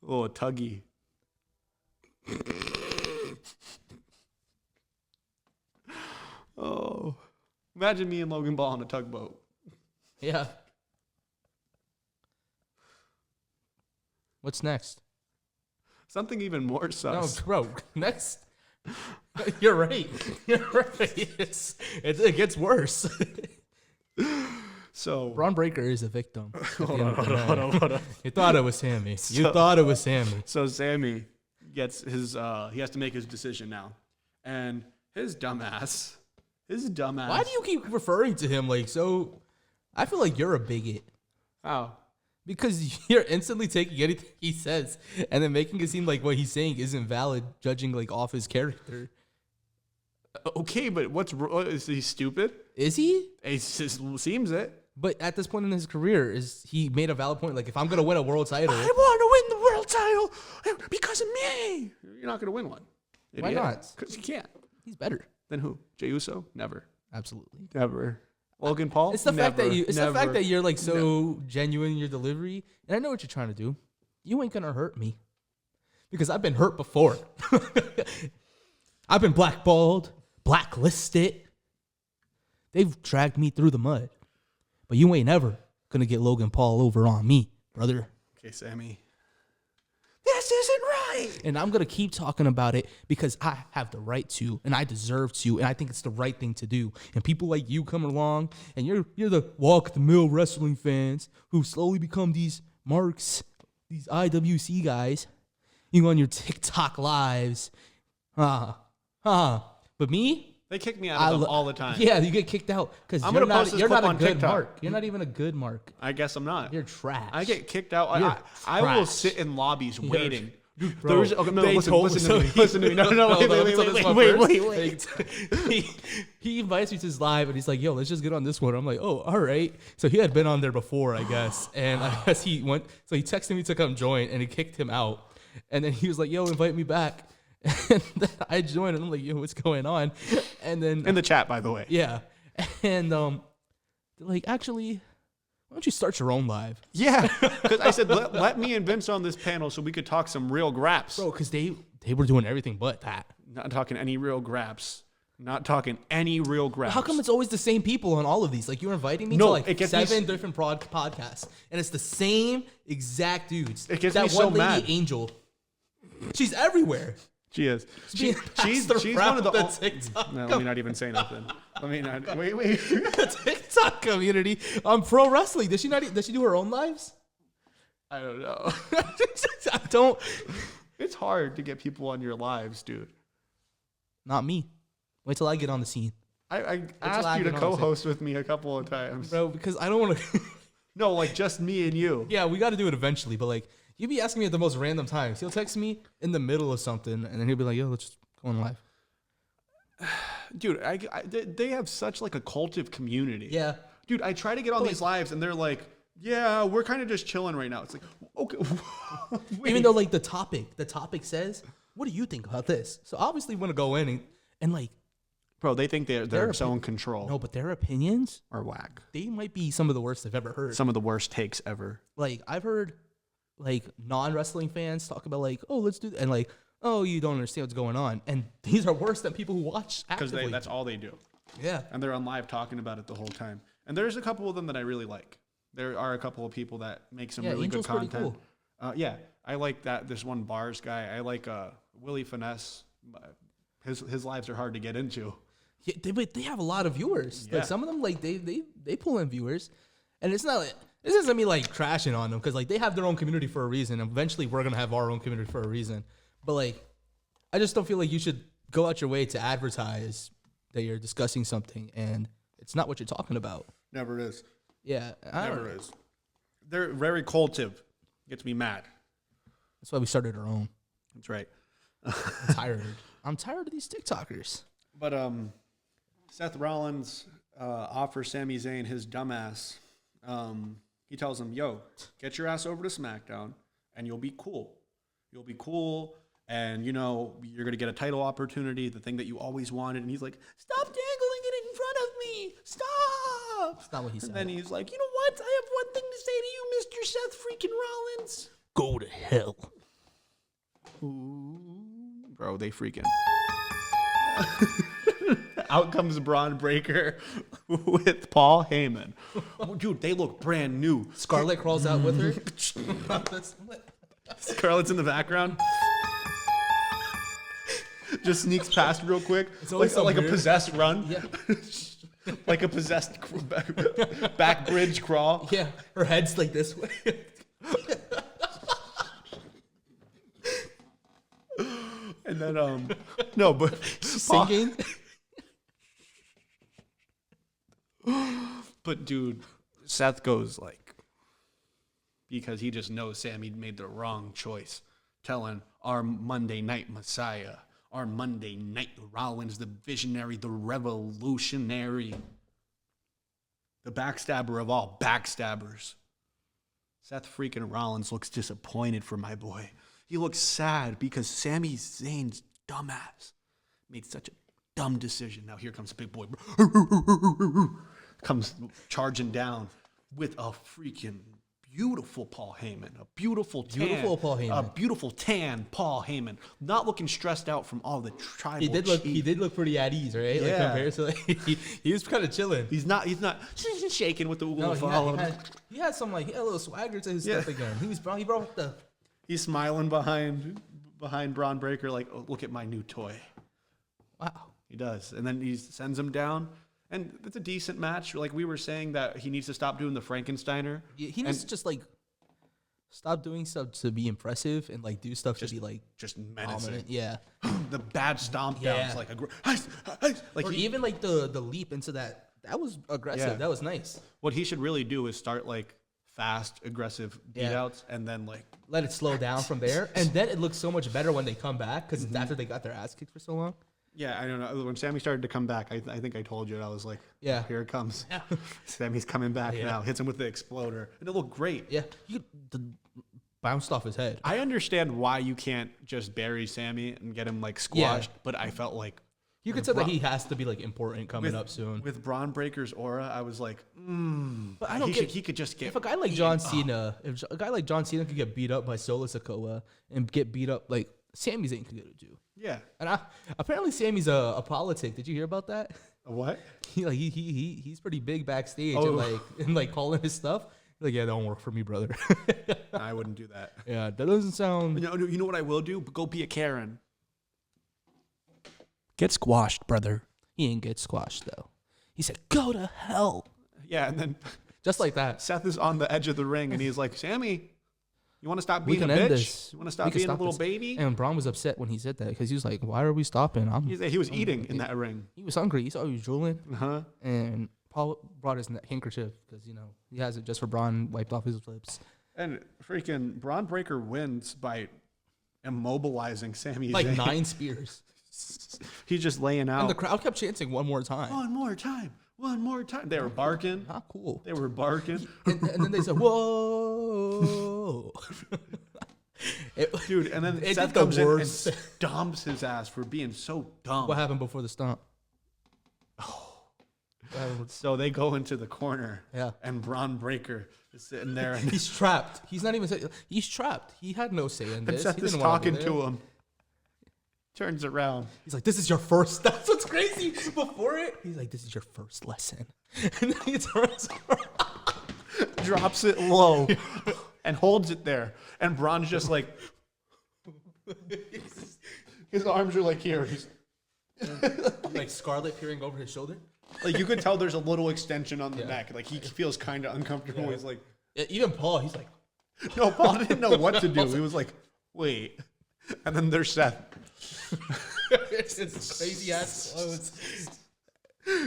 A little tuggy. Oh, imagine me and Logan Paul on a tugboat. Yeah. What's next? Something even more No, sus. bro. Next. You're right. You're right. It gets worse. So Bron Breakker is a victim. hold on. You thought it was Sammy. You thought it was Sammy. So Sammy gets his. He has to make his decision now, and his dumbass. Why do you keep referring to him like so? I feel like you're a bigot. How? Because you're instantly taking anything he says and then making it seem like what he's saying isn't valid, judging like off his character. Okay, but is he stupid? Is he? It just seems it. But at this point in his career, is he made a valid point? Like, if I'm gonna win a world title, I want to win the world title because of me. You're not gonna win one. Why not? Because you can't. he's better. Then who? Jey Uso? Never. Absolutely. Never. Logan Paul? It's the fact that you. It's the fact that you're like so No. genuine in your delivery, and I know what you're trying to do. You ain't gonna hurt me. because I've been hurt before. I've been blackballed, blacklisted. They've dragged me through the mud. But you ain't ever going to get Logan Paul over on me, brother. Okay, Sammy. This isn't right. And I'm going to keep talking about it because I have the right to, and I deserve to, and I think it's the right thing to do. And people like you come along, and you're the walk-the-mill wrestling fans who slowly become these marks, these IWC guys. You go on your TikTok lives. But me? They kick me out of them all the time. Yeah, you get kicked out because I'm you're gonna post this not clip a on good TikTok. mark. You're not even a good mark. I guess I'm not. You're trash. I get kicked out. You're I will trash. sit in lobbies waiting. Dude, Bro, listen to me. Listen to me. No, wait. He invites me to his live, and he's like, "Yo, let's just get on this one." I'm like, "Oh, all right." So he had been on there before, I guess, and I guess he went. So he texted me to come join, and he kicked him out. And then he was like, "Yo, invite me back." And then I joined, and I'm like, "Yo, what's going on?" And then In the chat, by the way. yeah, and they're like, "Actually, why don't you start your own live?" Yeah, because I said, let me and Vince on this panel so we could talk some real graps. Bro, because they were doing everything but that. Not talking any real graps. Not talking any real graps. How come it's always the same people on all of these? Like, you're inviting me No, to like it gets me 7 different podcasts, and it's the same exact dudes. It gets that me so one lady, mad. Angel, she's everywhere. She is. She's She's one of the TikTok. No, let me not even say nothing. Let me not. Wait. The TikTok community on pro wrestling. Does she not? Does she do her own lives? I don't know. I don't. It's hard to get people on your lives, dude. Not me. Wait till I get on the scene, I asked you to co-host with me a couple of times. bro, because I don't want to. No, like just me and you. Yeah, we got to do it eventually, but like. You'd be asking me at the most random times. He'll text me in the middle of something, and then he'll be like, "Yo, let's just go on live." Dude, they have such like a cultive community. Yeah. Dude, I try to get on these lives, and they're like, "Yeah, we're kind of just chilling right now." It's like, okay. Even though like the topic says, "What do you think about this?" So obviously, we want to go in and like, Bro, they think they're so in control. no, but their opinions Or whack. they might be some of the worst I've ever heard. Some of the worst takes ever. Like I've heard like non-wrestling fans talk about like, "Oh, let's do," and like, "Oh, you don't understand what's going on," and these are worse than people who watch Because actively. that's all they do. Yeah. And they're on live talking about it the whole time. And there's a couple of them that I really like. There are a couple of people that make some really Angel's good content. pretty cool. Yeah, I like that. This one bars guy. I like Willie Finesse. His lives are hard to get into. Yeah, but they have a lot of viewers. Yeah. Like some of them, like they pull in viewers, and it's not like this isn't me like crashing on them because like they have their own community for a reason. And eventually, we're gonna have our own community for a reason. But like, I just don't feel like you should go out your way to advertise that you're discussing something and it's not what you're talking about. Never is. Yeah, Never is. They're very cultive. Gets me mad. That's why we started our own. That's right. I'm tired. I'm tired of these TikTokers. But Seth Rollins offers Sami Zayn his dumbass. He tells him, "Yo, get your ass over to SmackDown, and you'll be cool. You'll be cool, and you know you're gonna get a title opportunity, the thing that you always wanted." And he's like, "Stop dangling it in front of me! Stop!" That's not what he said. And then he's like, "You know what? I have one thing to say to you, Mr. Seth freaking Rollins. Go to hell." Ooh, bro, they freaking. Out comes Bron Breakker with Paul Heyman. Oh, dude, they look brand new. Scarlett crawls out with her. Scarlett's in the background. Just sneaks past real quick. It's always so like a weird. possessed run. Yeah. Like a possessed back bridge crawl. Yeah, her head's like this way. And then, no, but Singing. But dude, Seth goes like, because he just knows Sammy made the wrong choice, telling our Monday Night Messiah, our Monday Night Rollins, the visionary, the revolutionary, the backstabber of all backstabbers. Seth freaking Rollins looks disappointed for my boy. He looks sad because Sami Zayn's dumbass made such a dumb decision. Now here comes the big boy. Comes charging down with a freaking beautiful Paul Heyman, a beautiful tan, beautiful tan Paul Heyman, not looking stressed out from all the tribal. He did look pretty at ease, right? Like compared to he was kind of chilling. He's not shaking with the he had some he had a little swagger to his stuff again. He brought the. He's smiling behind Bron Breakker like, oh, look at my new toy. Wow. He does, and then he sends him down. And it's a decent match. Like we were saying that he needs to stop doing the Frankensteiner. Yeah, he needs to just stop doing stuff to be impressive and do stuff to be just menacing. Dominant. Yeah. The bad stomp downs or even the leap into that was aggressive. Yeah. That was nice. What he should really do is start fast, aggressive beatouts and then let it slow down from there. And then it looks so much better when they come back because it's after they got their ass kicked for so long. Yeah, I don't know. When Sammy started to come back, I think I told you, I was like, yeah, here it comes. Yeah. Sammy's coming back now. Hits him with the exploder. And it looked great. Yeah. He bounced off his head. I understand why you can't just bury Sammy and get him squashed, but I felt like you could tell that he has to be important coming up soon. With Bron Breakker's aura, I was like, But I don't he could just get. If a guy like John Cena, if a guy like John Cena could get beat up by Solo Sikoa and get beat up, Sammy's ain't gonna do. Yeah. And apparently Sammy's a politic. Did you hear about that? A what? He's pretty big backstage and calling his stuff. Yeah, that don't work for me, brother. I wouldn't do that. Yeah, that doesn't sound. You know what I will do? Go be a Karen. Get squashed, brother. He ain't get squashed though. He said, "Go to hell." Yeah, and then just like that, Seth is on the edge of the ring, and he's like, "Sammy, you want to stop being a bitch? You want to stop being a little baby?" And Bron was upset when he said that because he was like, "Why are we stopping?" He was eating in that ring. He was hungry. He saw he was drooling. Uh-huh. And Paul brought his handkerchief because he has it just for Bron, wiped off his lips. And freaking Bron Breakker wins by immobilizing Sami Zayn. 9 spears. He's just laying out. And the crowd kept chanting one more time. One more time. One more time. They were barking. Not cool. They were barking. And then they said, whoa. Dude, and then Seth comes in and stomps his ass for being so dumb. What happened before the stomp? So they go into the corner. Yeah. And Bron Breakker is sitting there. And he's trapped. He's not even saying, he's trapped. He had no say in this. And Seth is talking to him. Turns around. He's like, this is your first. That's what's crazy. Before it, he's like, this is your first lesson. And then he turns around, drops it low, and holds it there. And Bron's just his arms are here. He's Scarlet peering over his shoulder. You could tell there's a little extension on the neck. He feels kind of uncomfortable. Yeah. He's like, even Paul, he's like, no, Paul didn't know what to do. He was like, wait. And then there's Seth. It's crazy ass clothes.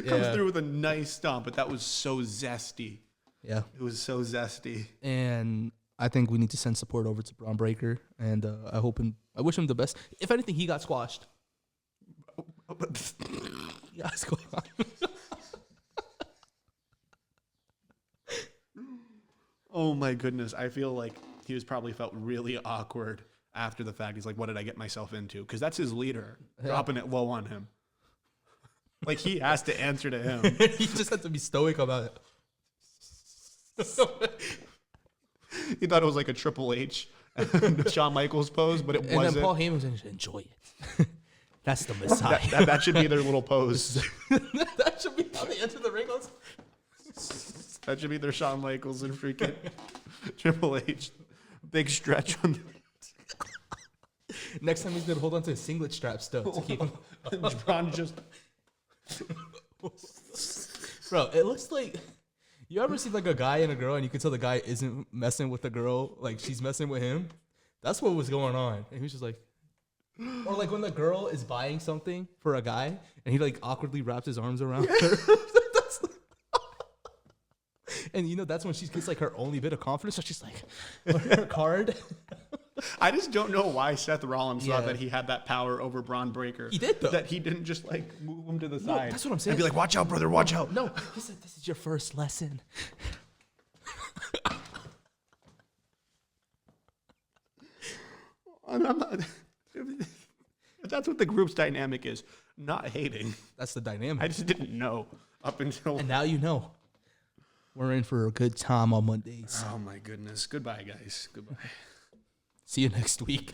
Comes through with a nice stomp, but that was so zesty. Yeah. It was so zesty. And I think we need to send support over to Bron Breakker, and I wish him the best. If anything, he got squashed. He got squashed. Oh my goodness. I feel like he was probably felt really awkward after the fact. He's like, what did I get myself into? Because that's his leader, dropping it low on him. He has to answer to him. He just had to be stoic about it. He thought it was like a Triple H and Shawn Michaels pose, but it wasn't. And then Paul Heyman was like, enjoy it. That's the Messiah. That should be their little pose. That should be how they enter the ring. That should be their Shawn Michaels and freaking Triple H. Big stretch on the... Next time he's going to hold on to his singlet strap still to keep him. Bron just... Bro, it looks like... You ever see a guy and a girl and you can tell the guy isn't messing with the girl, she's messing with him? That's what was going on. And he was just like... Or when the girl is buying something for a guy and he awkwardly wraps his arms around her. And that's when she gets her only bit of confidence. So she's her card. I just don't know why Seth Rollins thought that he had that power over Bron Breakker. He did though. That he didn't just move him to the side. That's what I'm saying. And be like, watch out, brother, watch out. No, he said this is your first lesson. I'm not. That's what the group's dynamic is. Not hating. That's the dynamic. I just didn't know up until. And now you know. We're in for a good time on Mondays. Oh my goodness. Goodbye, guys. Goodbye. See you next week.